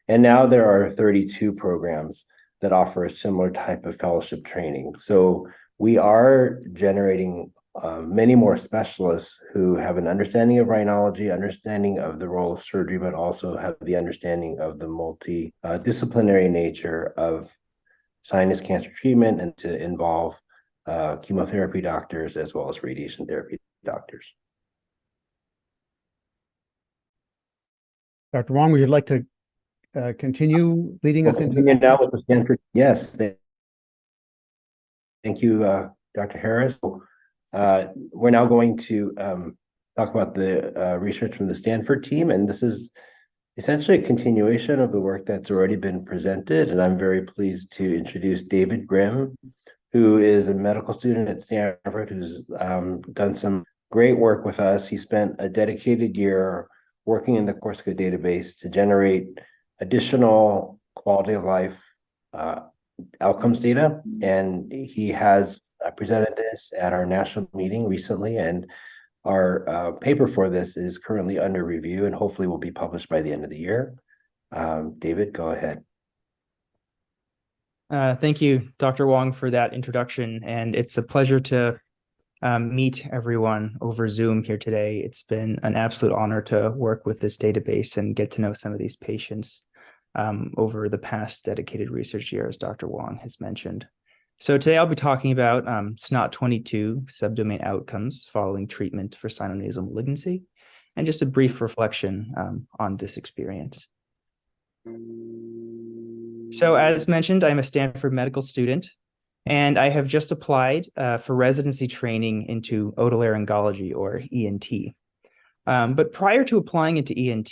And now there are 32 programs that offer a similar type of fellowship training. So we are generating many more specialists who have an understanding of rhinology, understanding of the role of surgery, but also have the understanding of the multi-disciplinary nature of sinus cancer treatment and to involve chemotherapy doctors as well as radiation therapy doctors. Dr. Wong, would you like to continue leading us into the next? Now with the Stanford, yes. Thank you, Dr. Harris. We're now going to talk about the research from the Stanford team, and this is essentially a continuation of the work that's already been presented, and I'm very pleased to introduce David Grimm, who is a medical student at Stanford, who's done some great work with us. He spent a dedicated year working in the CORSICA database to generate additional quality of life outcomes data, and he has presented this at our national meeting recently, and our paper for this is currently under review and hopefully will be published by the end of the year. David, go ahead. Thank you, Dr. Wong, for that introduction, and it's a pleasure to meet everyone over Zoom here today. It's been an absolute honor to work with this database and get to know some of these patients over the past dedicated research year, as Dr. Wong has mentioned. So today I'll be talking about SNOT22 subdomain outcomes following treatment for sinonasal malignancy, and just a brief reflection on this experience. So as mentioned, I'm a Stanford medical student, and I have just applied for residency training into otolaryngology, or ENT. But prior to applying into ENT,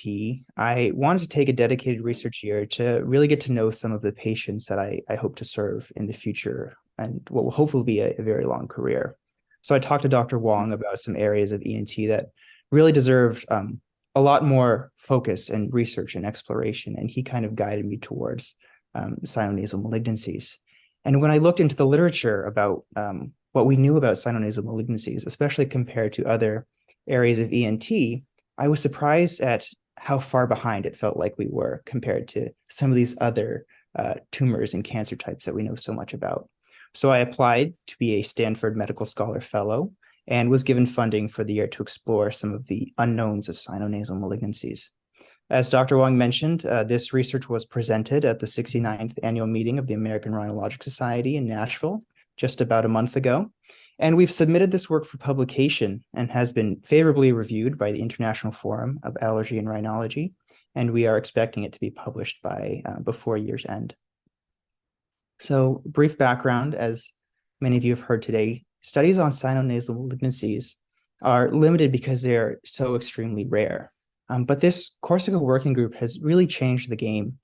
I wanted to take a dedicated research year to really get to know some of the patients that I hope to serve in the future and what will hopefully be a very long career. So I talked to Dr. Wong about some areas of ENT that really deserved a lot more focus and research and exploration, and he kind of guided me towards sinonasal malignancies. And when I looked into the literature about what we knew about sinonasal malignancies, especially compared to other areas of ENT, I was surprised at how far behind it felt like we were compared to some of these other tumors and cancer types that we know so much about. So I applied to be a Stanford Medical Scholar Fellow and was given funding for the year to explore some of the unknowns of sinonasal malignancies. As Dr. Wong mentioned, this research was presented at the 69th annual meeting of the American Rhinologic Society in Nashville just about a month ago. And we've submitted this work for publication and has been favorably reviewed by the International Forum of Allergy and Rhinology, and we are expecting it to be published by before year's end. So brief background, as many of you have heard today, studies on sinonasal malignancies are limited because they're so extremely rare. But this CORSICA working group has really changed the game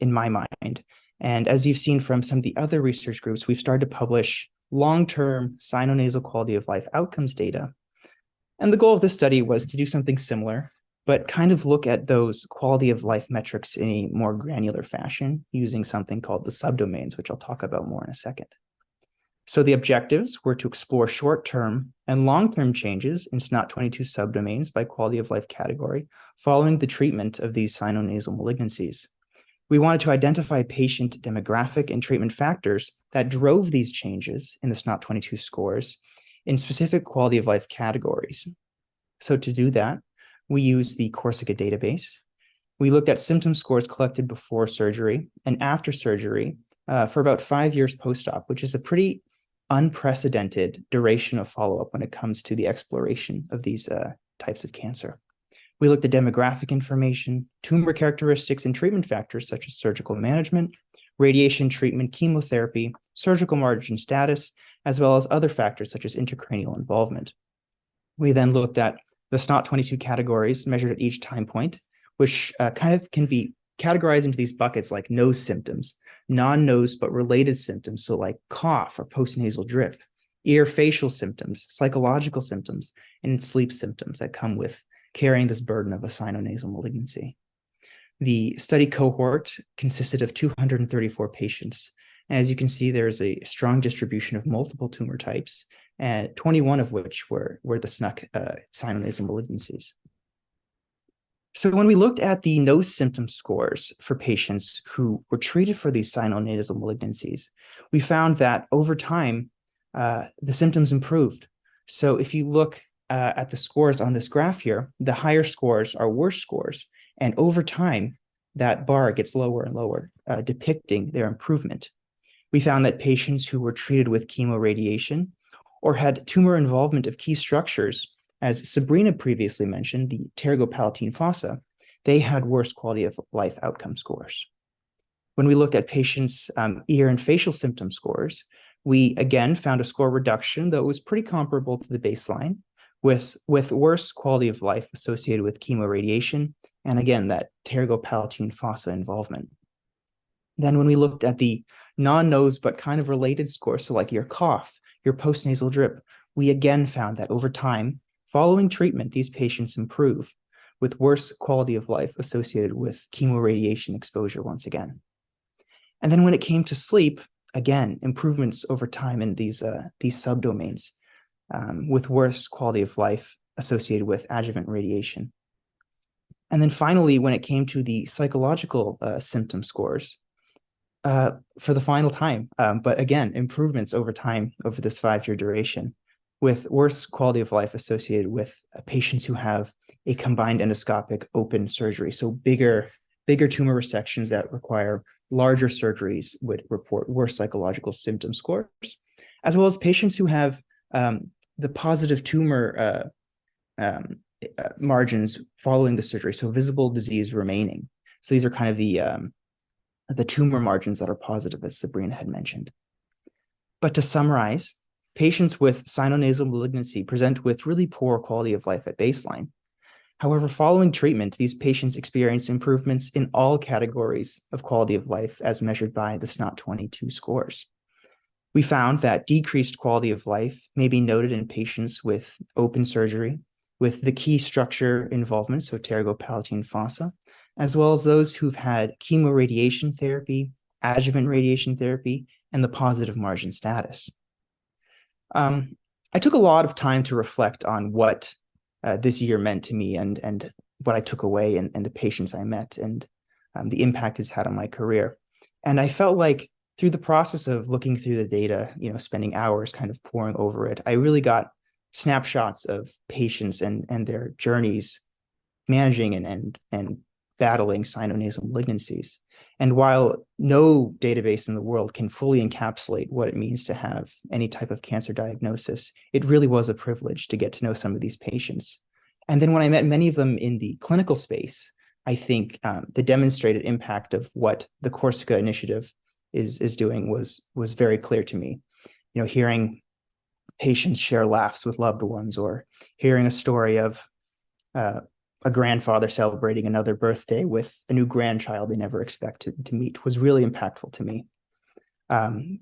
in my mind. And as you've seen from some of the other research groups, we've started to publish long-term sinonasal quality of life outcomes data. And the goal of this study was to do something similar, but kind of look at those quality of life metrics in a more granular fashion using something called the subdomains, which I'll talk about more in a second. So the objectives were to explore short-term and long-term changes in SNOT22 subdomains by quality of life category following the treatment of these sinonasal malignancies. We wanted to identify patient demographic and treatment factors that drove these changes in the SNOT22 scores in specific quality of life categories. So to do that, we used the CORSICA database. We looked at symptom scores collected before surgery and after surgery for about 5 years post-op, which is a pretty unprecedented duration of follow-up when it comes to the exploration of these types of cancer. We looked at demographic information, tumor characteristics, and treatment factors such as surgical management, radiation treatment, chemotherapy, surgical margin status, as well as other factors such as intracranial involvement. We then looked at the SNOT22 categories measured at each time point, which kind of can be categorized into these buckets like nose symptoms, non-nose but related symptoms, so like cough or postnasal drip, ear facial symptoms, psychological symptoms, and sleep symptoms that come with carrying this burden of a sinonasal malignancy. The study cohort consisted of 234 patients. As you can see, there's a strong distribution of multiple tumor types, and 21 of which were the SNUC sinonasal malignancies. So when we looked at the nose symptom scores for patients who were treated for these sinonasal malignancies, we found that over time, the symptoms improved. So if you look at the scores on this graph here, the higher scores are worse scores. And over time, that bar gets lower and lower, depicting their improvement. We found that patients who were treated with chemoradiation or had tumor involvement of key structures, as Sabrina previously mentioned, the pterygopalatine fossa, they had worse quality of life outcome scores. When we looked at patients' ear and facial symptom scores, we again found a score reduction that was pretty comparable to the baseline, with worse quality of life associated with chemoradiation, and again, that pterygopalatine fossa involvement. Then when we looked at the non-nose but kind of related scores, so like your cough, your postnasal drip, we again found that over time, following treatment, these patients improve with worse quality of life associated with chemoradiation exposure once again. And then when it came to sleep, again, improvements over time in these subdomains with worse quality of life associated with adjuvant radiation. And then finally, when it came to the psychological symptom scores, for the final time, but again, improvements over time over this 5-year duration, with worse quality of life associated with patients who have a combined endoscopic open surgery. So bigger tumor resections that require larger surgeries would report worse psychological symptom scores, as well as patients who have the positive tumor margins following the surgery, so visible disease remaining. So these are kind of the tumor margins that are positive, as Sabrina had mentioned. But to summarize, patients with sinonasal malignancy present with really poor quality of life at baseline. However, following treatment, these patients experience improvements in all categories of quality of life as measured by the SNOT-22 scores. We found that decreased quality of life may be noted in patients with open surgery, with the key structure involvement, so pterygopalatine fossa, as well as those who've had chemoradiation therapy, adjuvant radiation therapy, and the positive margin status. I took a lot of time to reflect on what this year meant to me and what I took away and the patients I met and the impact it's had on my career. And I felt like through the process of looking through the data, spending hours kind of poring over it, I really got snapshots of patients and their journeys managing and battling sinonasal malignancies. And while no database in the world can fully encapsulate what it means to have any type of cancer diagnosis, it really was a privilege to get to know some of these patients. And then when I met many of them in the clinical space, I think the demonstrated impact of what the CORSICA initiative is doing was very clear to me. Hearing patients share laughs with loved ones, or hearing a story of a grandfather celebrating another birthday with a new grandchild they never expected to meet was really impactful to me.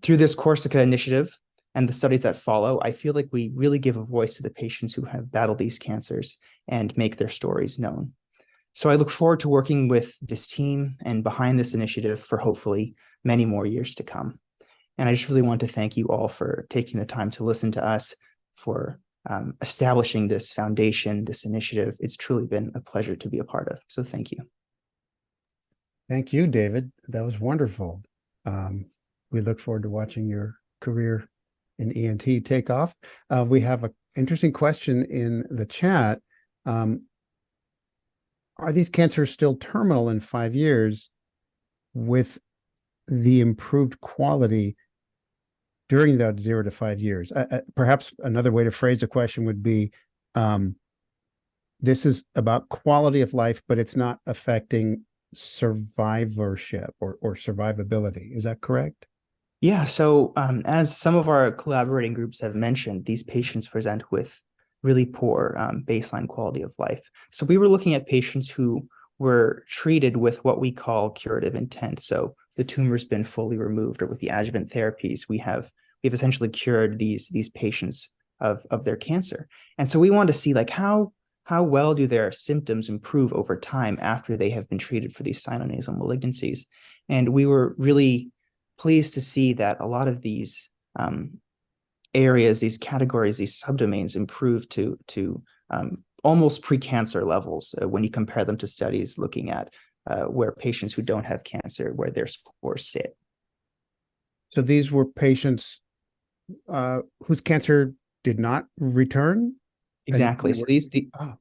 Through this CORSICA initiative and the studies that follow, I feel like we really give a voice to the patients who have battled these cancers and make their stories known. So I look forward to working with this team and behind this initiative for hopefully many more years to come. And I just really want to thank you all for taking the time to listen to us, for establishing this foundation, this initiative. It's truly been a pleasure to be a part of. So thank you. Thank you, David. That was wonderful. We look forward to watching your career in ENT take off. We have an interesting question in the chat. Are these cancers still terminal in 5 years with the improved quality during that 0 to 5 years? Perhaps another way to phrase the question would be, this is about quality of life, but it's not affecting survivorship or survivability. Is that correct? Yeah, so as some of our collaborating groups have mentioned, these patients present with really poor baseline quality of life. So we were looking at patients who were treated with what we call curative intent. So the tumor's been fully removed, or with the adjuvant therapies, we've essentially cured these patients of their cancer. And so we want to see like how well do their symptoms improve over time after they have been treated for these sinonasal malignancies. And we were really pleased to see that a lot of these areas, these categories, these subdomains improve to almost pre-cancer levels when you compare them to studies looking at where patients who don't have cancer, where their scores sit. So these were patients whose cancer did not return? Exactly. And So you these were- oh,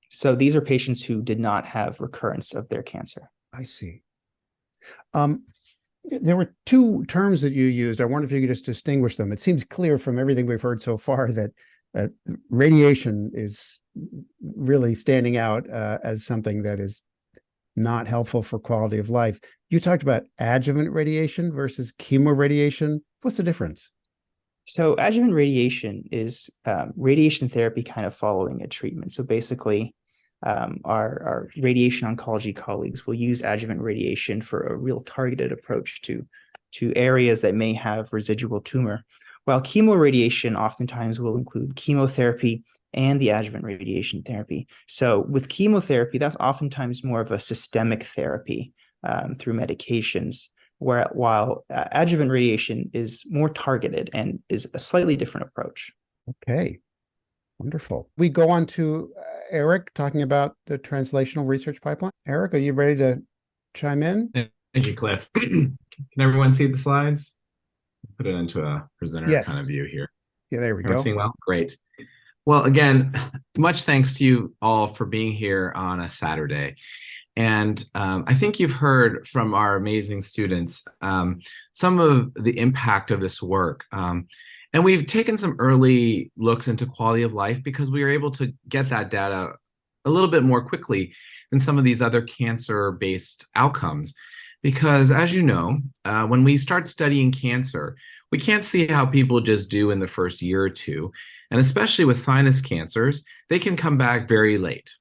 so these are patients who did not have recurrence of their cancer. I see. Um, there were two terms that you used. I wonder if you could just distinguish them. It seems clear from everything we've heard so far that radiation is really standing out as something that is not helpful for quality of life. You talked about adjuvant radiation versus chemoradiation. What's the difference? So adjuvant radiation is radiation therapy kind of following a treatment. So basically, our radiation oncology colleagues will use adjuvant radiation for a real targeted approach to areas that may have residual tumor, while chemoradiation oftentimes will include chemotherapy and the adjuvant radiation therapy. So with chemotherapy, that's oftentimes more of a systemic therapy through medications, while adjuvant radiation is more targeted and is a slightly different approach. Okay, wonderful. We go on to Eric talking about the translational research pipeline. Eric, are you ready to chime in? Thank you, Cliff. Can everyone see the slides? Put it into a presenter Yes. kind of view here. Yeah, there we Everyone go. seeing well? Great. Well, again, much thanks to you all for being here on a Saturday. And I think you've heard from our amazing students some of the impact of this work. And we've taken some early looks into quality of life because we were able to get that data a little bit more quickly than some of these other cancer-based outcomes. Because as you know, when we start studying cancer, we can't see how people just do in the first year or two. And especially with sinus cancers, they can come back very late.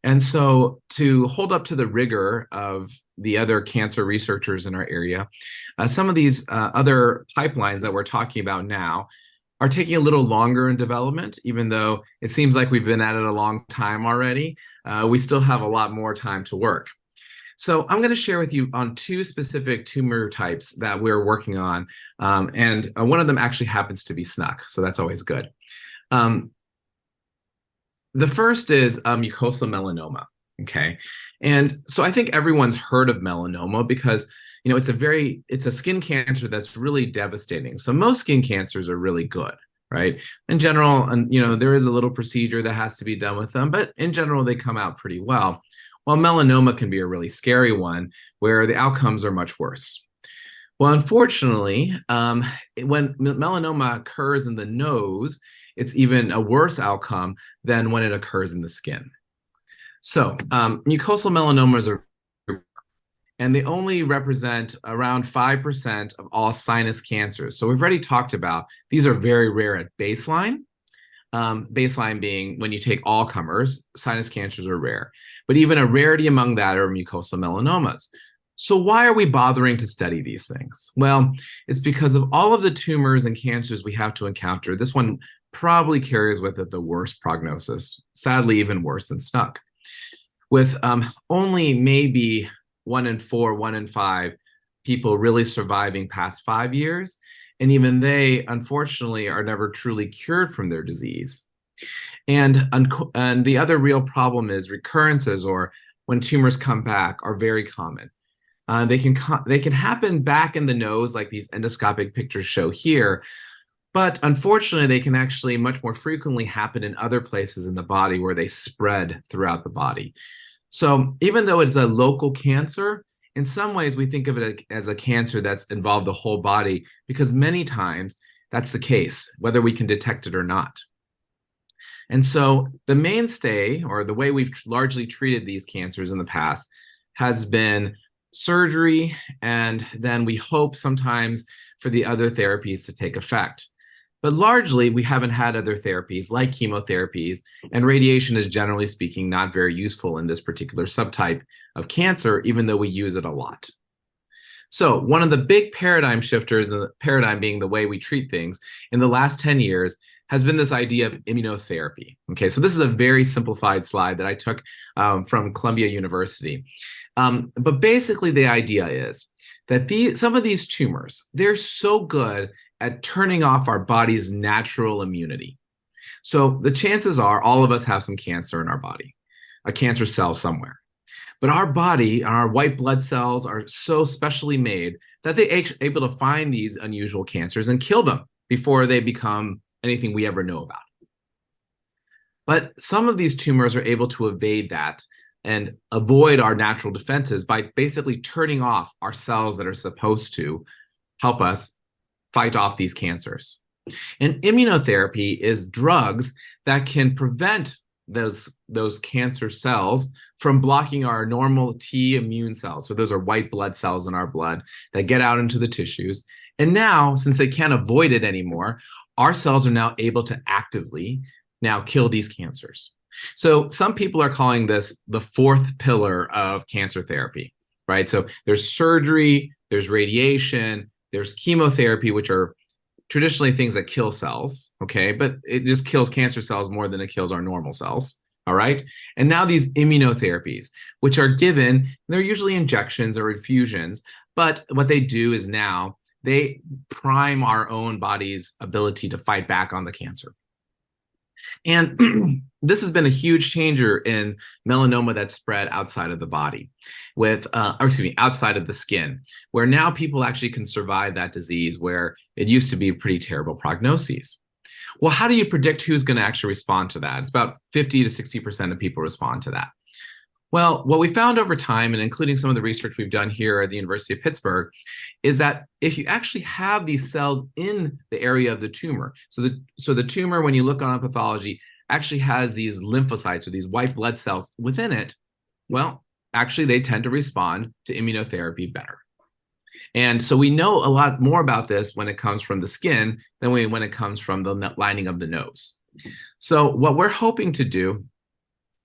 And so to hold up to the rigor of the other cancer researchers in our area, some of these other pipelines that we're talking about now are taking a little longer in development, even though it seems like we've been at it a long time already. We still have a lot more time to work. So I'm going to share with you on two specific tumor types that we're working on. And one of them actually happens to be SNUC, so that's always good. The first is mucosal melanoma, okay? And so I think everyone's heard of melanoma because, you know, it's a skin cancer that's really devastating. So most skin cancers are really good, right? In general, and you know, there is a little procedure that has to be done with them, but in general, they come out pretty well. While melanoma can be a really scary one where the outcomes are much worse. Well, unfortunately, when melanoma occurs in the nose, it's even a worse outcome than when it occurs in the skin. So mucosal melanomas are, and they only represent around 5% of all sinus cancers. So we've already talked about, these are very rare at baseline. Baseline being when you take all comers, sinus cancers are rare. But even a rarity among that are mucosal melanomas. So why are we bothering to study these things? Well, it's because of all of the tumors and cancers we have to encounter. This one probably carries with it the worst prognosis, sadly, even worse than SNUC, with only maybe 1 in 4, 1 in 5 people really surviving past 5 years. And even they, unfortunately, are never truly cured from their disease. And the other real problem is recurrences, or when tumors come back, are very common. They can happen back in the nose, like these endoscopic pictures show here, but unfortunately, they can actually much more frequently happen in other places in the body where they spread throughout the body. So even though it's a local cancer, in some ways we think of it as a cancer that's involved the whole body, because many times that's the case, whether we can detect it or not. And so the mainstay, or the way we've largely treated these cancers in the past, has been surgery, and then we hope sometimes for the other therapies to take effect. But largely, we haven't had other therapies like chemotherapies, and radiation is, generally speaking, not very useful in this particular subtype of cancer, even though we use it a lot. So one of the big paradigm shifters, and the paradigm being the way we treat things, in the last 10 years has been this idea of immunotherapy. Okay, so this is a very simplified slide that I took from Columbia University. But basically the idea is that some of these tumors, they're so good at turning off our body's natural immunity. So the chances are all of us have some cancer in our body, a cancer cell somewhere. But our body and our white blood cells are so specially made that they're able to find these unusual cancers and kill them before they become anything we ever know about. But some of these tumors are able to evade that and avoid our natural defenses by basically turning off our cells that are supposed to help us fight off these cancers. And immunotherapy is drugs that can prevent those cancer cells from blocking our normal T immune cells. So those are white blood cells in our blood that get out into the tissues. And now, since they can't avoid it anymore, our cells are now able to actively now kill these cancers. So some people are calling this the fourth pillar of cancer therapy, right? So there's surgery, there's radiation, there's chemotherapy, which are traditionally things that kill cells, okay? But it just kills cancer cells more than it kills our normal cells, all right? And now these immunotherapies, which are given, they're usually injections or infusions, but what they do is now they prime our own body's ability to fight back on the cancer. And this has been a huge changer in melanoma that's spread outside of the body outside of the skin, where now people actually can survive that disease where it used to be pretty terrible prognoses. Well, how do you predict who's going to actually respond to that? It's about 50 to 60% of people respond to that. Well, what we found over time, and including some of the research we've done here at the University of Pittsburgh, is that if you actually have these cells in the area of the tumor, so the tumor, when you look on a pathology, actually has these lymphocytes or these white blood cells within it, well, actually they tend to respond to immunotherapy better. And so we know a lot more about this when it comes from the skin than when it comes from the lining of the nose. So what we're hoping to do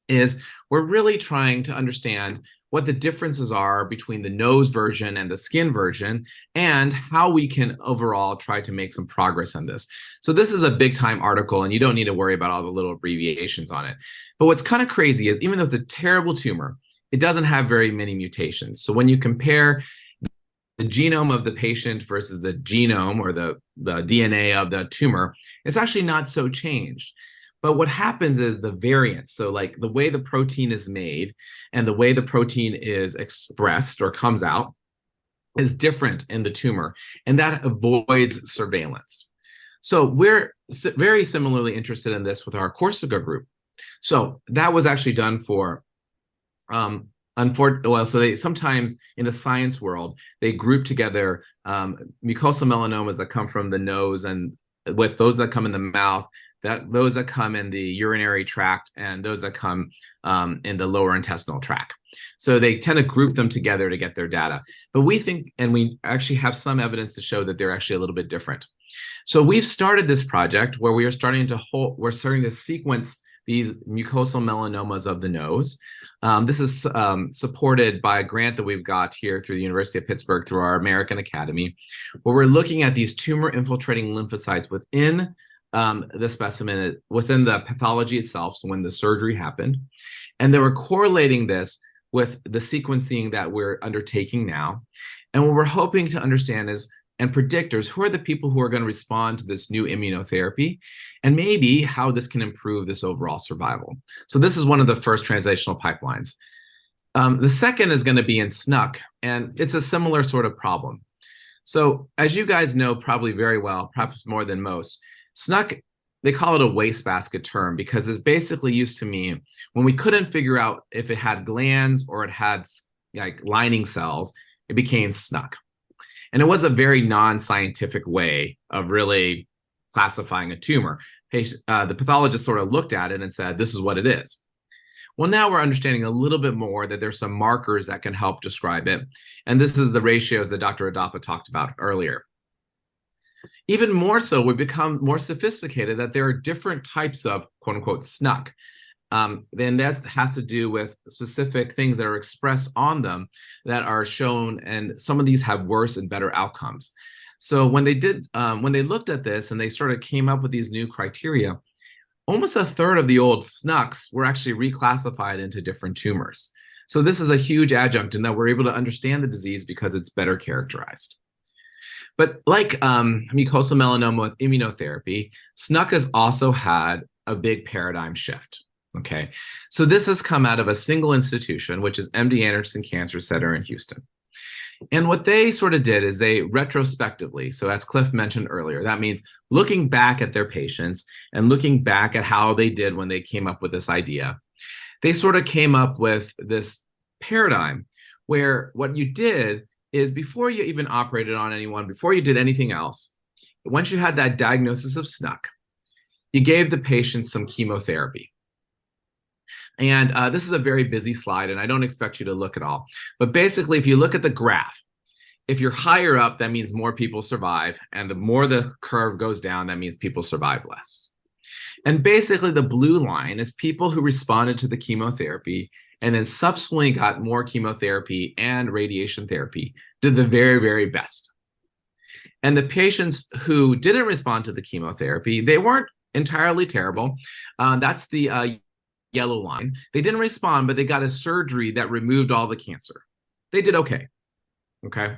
is we're really trying to understand what the differences are between the nose version and the skin version, and how we can overall try to make some progress on this. So this is a big time article, and you don't need to worry about all the little abbreviations on it. But what's kind of crazy is, even though it's a terrible tumor, it doesn't have very many mutations. So when you compare the genome of the patient versus the genome or the DNA of the tumor, it's actually not so changed. But what happens is the variance, so like the way the protein is made and the way the protein is expressed or comes out, is different in the tumor, and that avoids surveillance. So we're very similarly interested in this with our CORSICA group. So that was actually done for, so they sometimes in the science world, they group together mucosal melanomas that come from the nose, and with those that come in the mouth, those that come in the urinary tract, and those that come in the lower intestinal tract. So they tend to group them together to get their data. But we think, and we actually have some evidence to show that they're actually a little bit different. So we've started this project where we're starting to sequence these mucosal melanomas of the nose. This is supported by a grant that we've got here through the University of Pittsburgh through our American Academy, where we're looking at these tumor-infiltrating lymphocytes within the specimen, within the pathology itself, so when the surgery happened. And then we're correlating this with the sequencing that we're undertaking now. And what we're hoping to understand is, and predictors, who are the people who are going to respond to this new immunotherapy, and maybe how this can improve this overall survival. So this is one of the first translational pipelines. The second is going to be in SNUC, and it's a similar sort of problem. So as you guys know probably very well, perhaps more than most, SNUC, they call it a wastebasket term because it basically used to mean when we couldn't figure out if it had glands or it had like lining cells, it became SNUC. And it was a very non-scientific way of really classifying a tumor. The pathologist sort of looked at it and said, this is what it is. Well, now we're understanding a little bit more that there's some markers that can help describe it. And this is the ratios that Dr. Adapa talked about earlier. Even more so, we've become more sophisticated that there are different types of quote unquote SNUC. Then that has to do with specific things that are expressed on them that are shown, and some of these have worse and better outcomes. So when they looked at this and they sort of came up with these new criteria, almost a third of the old SNUCs were actually reclassified into different tumors. So this is a huge adjunct in that we're able to understand the disease because it's better characterized. But like mucosal melanoma with immunotherapy, SNUC has also had a big paradigm shift. Okay, so this has come out of a single institution, which is MD Anderson Cancer Center in Houston. And what they sort of did is they retrospectively, so as Cliff mentioned earlier, that means looking back at their patients and looking back at how they did when they came up with this idea. They sort of came up with this paradigm where what you did is before you even operated on anyone, before you did anything else, once you had that diagnosis of SNUC, you gave the patient some chemotherapy. And this is a very busy slide, and I don't expect you to look at all. But basically, if you look at the graph, if you're higher up, that means more people survive. And the more the curve goes down, that means people survive less. And basically, the blue line is people who responded to the chemotherapy and then subsequently got more chemotherapy and radiation therapy, did the very, very best. And the patients who didn't respond to the chemotherapy, they weren't entirely terrible. That's the yellow line. They didn't respond, but they got a surgery that removed all the cancer. They did okay. Okay.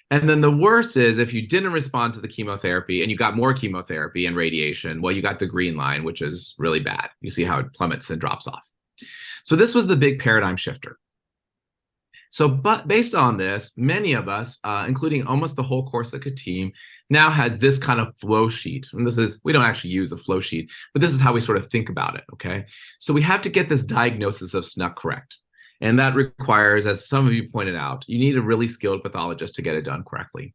And then the worst is if you didn't respond to the chemotherapy and you got more chemotherapy and radiation, well, you got the green line, which is really bad. You see how it plummets and drops off. So this was the big paradigm shifter. So, but based on this, many of us, including almost the whole CORSICA team, now has this kind of flow sheet. And this is, we don't actually use a flow sheet, but this is how we sort of think about it, okay? So we have to get this diagnosis of SNUC correct. And that requires, as some of you pointed out, you need a really skilled pathologist to get it done correctly.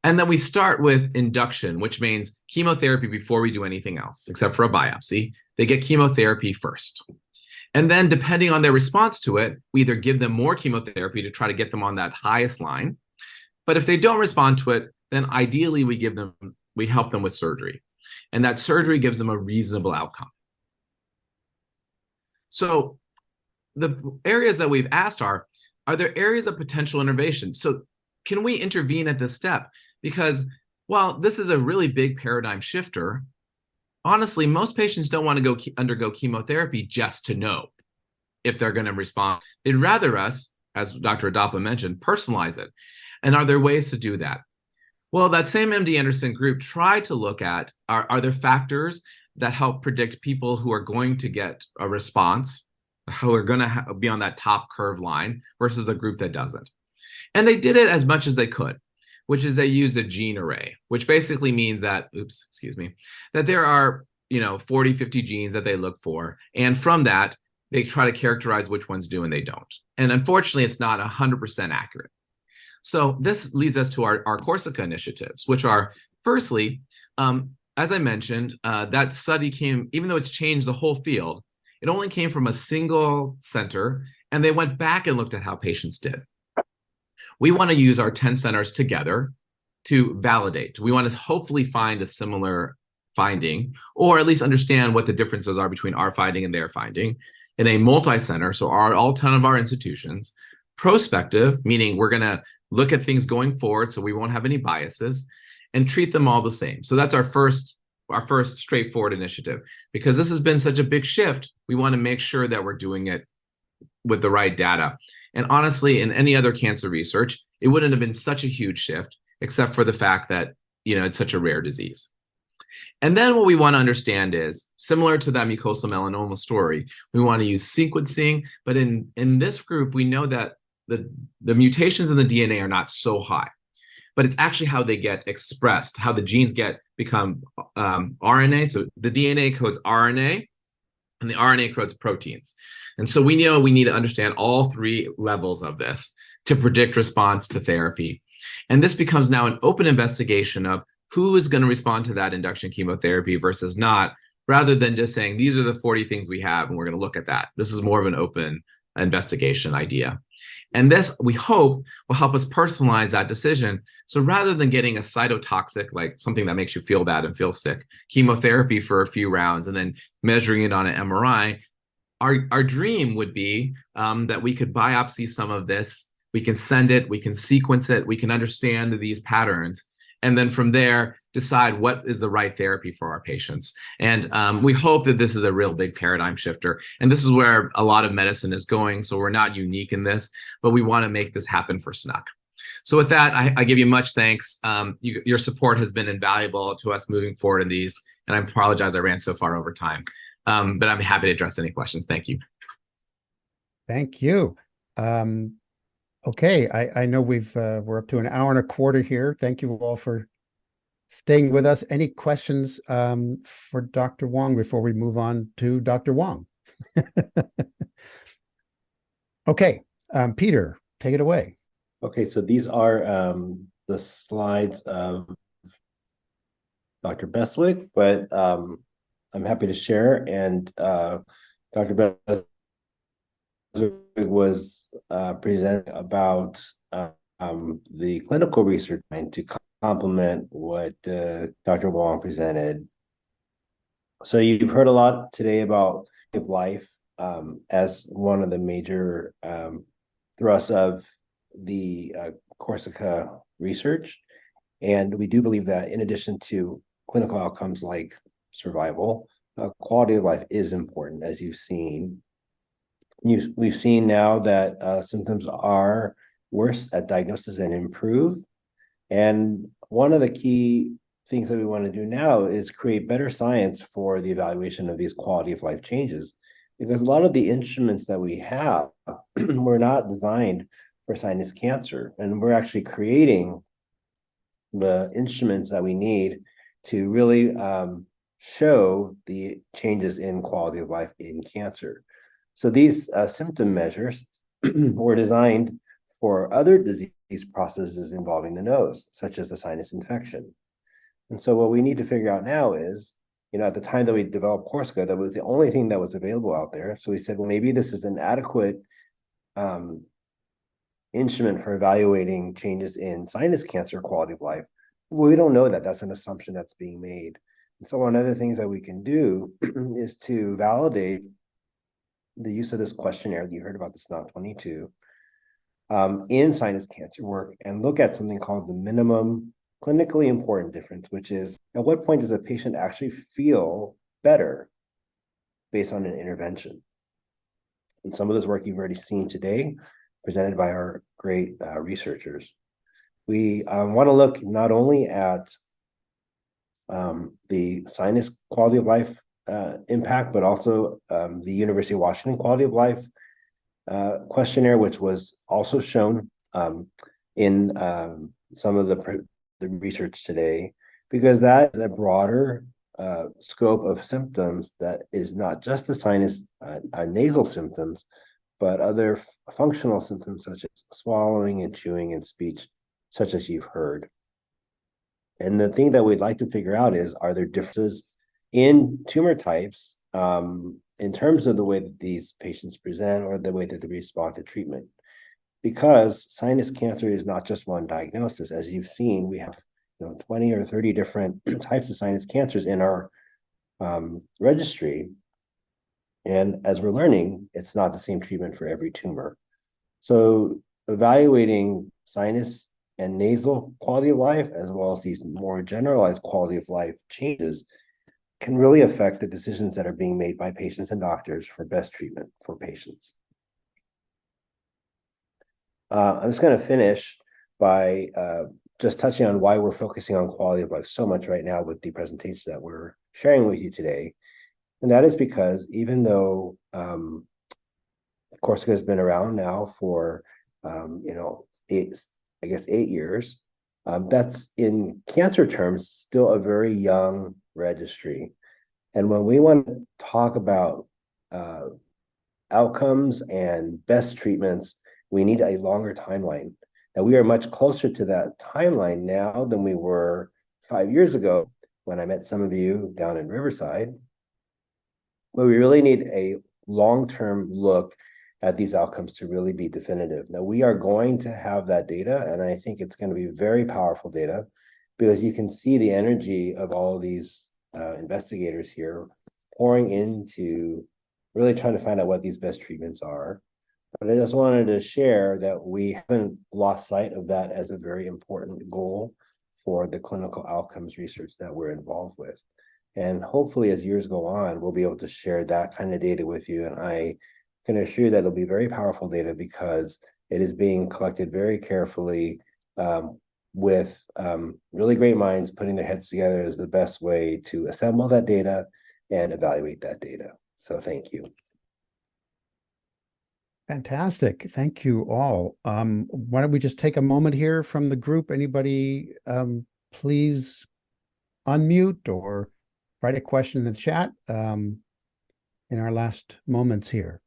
And then we start with induction, which means chemotherapy before we do anything else, except for a biopsy. They get chemotherapy first. And then depending on their response to it, we either give them more chemotherapy to try to get them on that highest line. But if they don't respond to it, then ideally we help them with surgery. And that surgery gives them a reasonable outcome. So the areas that we've asked are there areas of potential innovation? So can we intervene at this step? Because while this is a really big paradigm shifter, honestly, most patients don't want to undergo chemotherapy just to know if they're going to respond. They'd rather us, as Dr. Adapa mentioned, personalize it. And are there ways to do that? Well, that same MD Anderson group tried to look at, are there factors that help predict people who are going to get a response, who are going to be on that top curve line versus the group that doesn't? And they did it as much as they could, which is they used a gene array, which basically means that, that there are, 40, 50 genes that they look for. And from that, they try to characterize which ones do and they don't. And unfortunately, it's not 100% accurate. So this leads us to our CORSICA initiatives, which are, firstly, as I mentioned, that study came, even though it's changed the whole field, it only came from a single center, and they went back and looked at how patients did. We want to use our 10 centers together to validate. We want to hopefully find a similar finding, or at least understand what the differences are between our finding and their finding in a multi-center, so all 10 of our institutions. Prospective, meaning we're going to look at things going forward so we won't have any biases, and treat them all the same. So that's our first straightforward initiative. Because this has been such a big shift, we want to make sure that we're doing it with the right data. And honestly, in any other cancer research, it wouldn't have been such a huge shift, except for the fact that, it's such a rare disease. And then what we want to understand is, similar to that mucosal melanoma story, we want to use sequencing, but in this group, we know that the mutations in the DNA are not so high, but it's actually how they get expressed, how the genes become RNA. So the DNA codes RNA, and the RNA codes proteins. And so we know we need to understand all three levels of this to predict response to therapy. And this becomes now an open investigation of who is going to respond to that induction chemotherapy versus not, rather than just saying, these are the 40 things we have, and we're going to look at that. This is more of an open investigation idea. And this, we hope, will help us personalize that decision. So rather than getting a cytotoxic, like something that makes you feel bad and feel sick, chemotherapy for a few rounds and then measuring it on an MRI, our dream would be that we could biopsy some of this, we can send it, we can sequence it, we can understand these patterns, and then from there, decide what is the right therapy for our patients. And we hope that this is a real big paradigm shifter. And this is where a lot of medicine is going. So we're not unique in this, but we want to make this happen for SNUC. So with that, I give you much thanks. Your support has been invaluable to us moving forward in these. And I apologize I ran so far over time. But I'm happy to address any questions. Thank you. Thank you. Okay, I know we're up to an hour and a quarter here. Thank you all for staying with us. Any questions for Dr. Wong before we move on to Dr. Wong? Okay, Peter, take it away. Okay, so these are the slides of Dr. Beswick, but I'm happy to share. And Dr. Beswick was presenting about the clinical research to complement what Dr. Wong presented. So you've heard a lot today about life as one of the major thrusts of the CORSICA research. And we do believe that in addition to clinical outcomes like survival, quality of life is important, as you've seen. We've seen now that symptoms are worse at diagnosis and improve. And one of the key things that we want to do now is create better science for the evaluation of these quality of life changes, because a lot of the instruments that we have were not designed for sinus cancer, and we're actually creating the instruments that we need to really show the changes in quality of life in cancer. So these symptom measures were designed for other disease processes involving the nose, such as the sinus infection. And so what we need to figure out now is, at the time that we developed CORSICA, that was the only thing that was available out there. So we said, well, maybe this is an adequate instrument for evaluating changes in sinus cancer quality of life. Well, we don't know that. That's an assumption that's being made. And so one of the things that we can do is to validate the use of this questionnaire. You heard about the SNOT-22 in sinus cancer work, and look at something called the minimum clinically important difference, which is at what point does a patient actually feel better based on an intervention. And some of this work you've already seen today, presented by our great researchers. We want to look not only at the sinus quality of life impact, but also the University of Washington quality of life questionnaire, which was also shown in some of the research today, because that is a broader scope of symptoms that is not just the sinus nasal symptoms, but other functional symptoms such as swallowing and chewing and speech, such as you've heard. And the thing that we'd like to figure out is, are there differences in tumor types in terms of the way that these patients present or the way that they respond to treatment? Because sinus cancer is not just one diagnosis. As you've seen, we have 20 or 30 different types of sinus cancers in our registry. And as we're learning, it's not the same treatment for every tumor. So evaluating sinus and nasal quality of life, as well as these more generalized quality of life changes, can really affect the decisions that are being made by patients and doctors for best treatment for patients. I'm just going to finish by just touching on why we're focusing on quality of life so much right now with the presentations that we're sharing with you today. And that is because even though CORSICA has been around now for 8 years, that's in cancer terms still a very young registry. And when we want to talk about outcomes and best treatments, we need a longer timeline. Now, we are much closer to that timeline now than we were 5 years ago when I met some of you down in Riverside. But we really need a long-term look at these outcomes to really be definitive. Now, we are going to have that data, and I think it's going to be very powerful data, because you can see the energy of all of these investigators here pouring into really trying to find out what these best treatments are. But I just wanted to share that we haven't lost sight of that as a very important goal for the clinical outcomes research that we're involved with. And hopefully, as years go on, we'll be able to share that kind of data with you. And I can assure you that it'll be very powerful data, because it is being collected very carefully with really great minds putting their heads together as the best way to assemble that data and evaluate that data. So thank you. Fantastic. Thank you all. Why don't we just take a moment here from the group? Anybody, please unmute or write a question in the chat in our last moments here.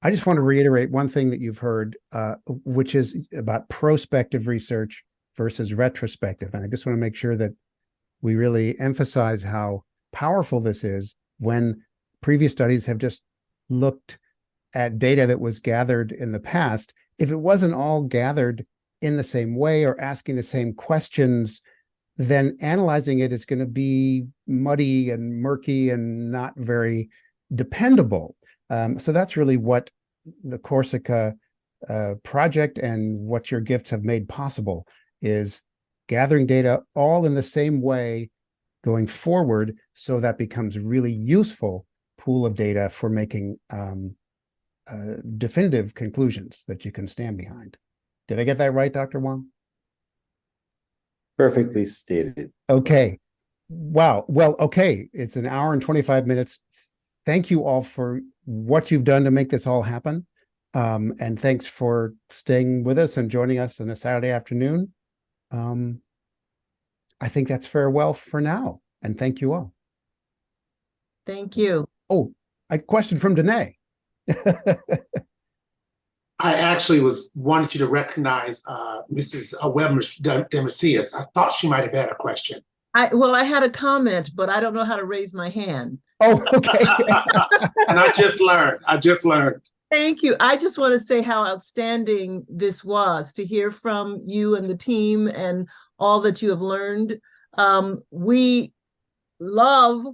I just want to reiterate one thing that you've heard, which is about prospective research versus retrospective. And I just want to make sure that we really emphasize how powerful this is when previous studies have just looked at data that was gathered in the past. If it wasn't all gathered in the same way or asking the same questions, then analyzing it is going to be muddy and murky and not very dependable. So that's really what the CORSICA project and what your gifts have made possible, is gathering data all in the same way going forward, so that becomes really useful pool of data for making definitive conclusions that you can stand behind. Did I get that right, Dr. Wong? Perfectly stated. Okay. Wow. Well, okay. It's an hour and 25 minutes. Thank you all for what you've done to make this all happen. And thanks for staying with us and joining us on a Saturday afternoon. I think that's farewell for now. And thank you all. Thank you. Oh, a question from Danae. I actually wanted you to recognize Mrs. Weber-Demasius. I thought she might have had a question. I had a comment, but I don't know how to raise my hand. Oh, okay. And I just learned. Thank you. I just want to say how outstanding this was to hear from you and the team and all that you have learned. We love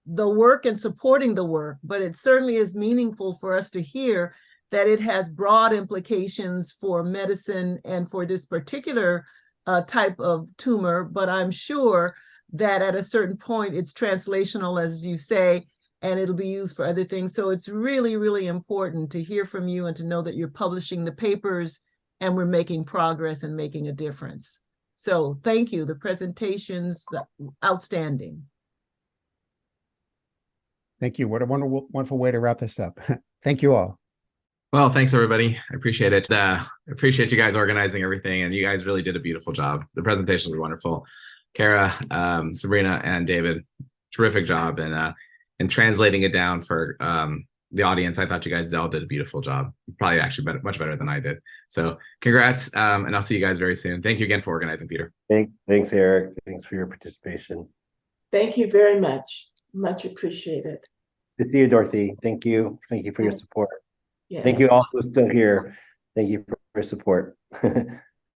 the work and supporting the work, but it certainly is meaningful for us to hear that it has broad implications for medicine and for this particular type of tumor. But I'm sure that at a certain point, it's translational, as you say, and it'll be used for other things. So it's really, really important to hear from you and to know that you're publishing the papers and we're making progress and making a difference. So thank you. The presentation's outstanding. Thank you. What a wonderful, wonderful way to wrap this up. Thank you all. Well, thanks everybody. I appreciate it. Appreciate you guys organizing everything, and you guys really did a beautiful job. The presentations were wonderful. Kara, Sabrina, and David, terrific job in translating it down for the audience. I thought you guys all did a beautiful job. Probably actually much better than I did. So congrats, and I'll see you guys very soon. Thank you again for organizing, Peter. Thanks, Eric. Thanks for your participation. Thank you very much. Much appreciated. Good to see you, Dorothy. Thank you. Thank you for your support. Yes. Thank you all who are still here. Thank you for your support.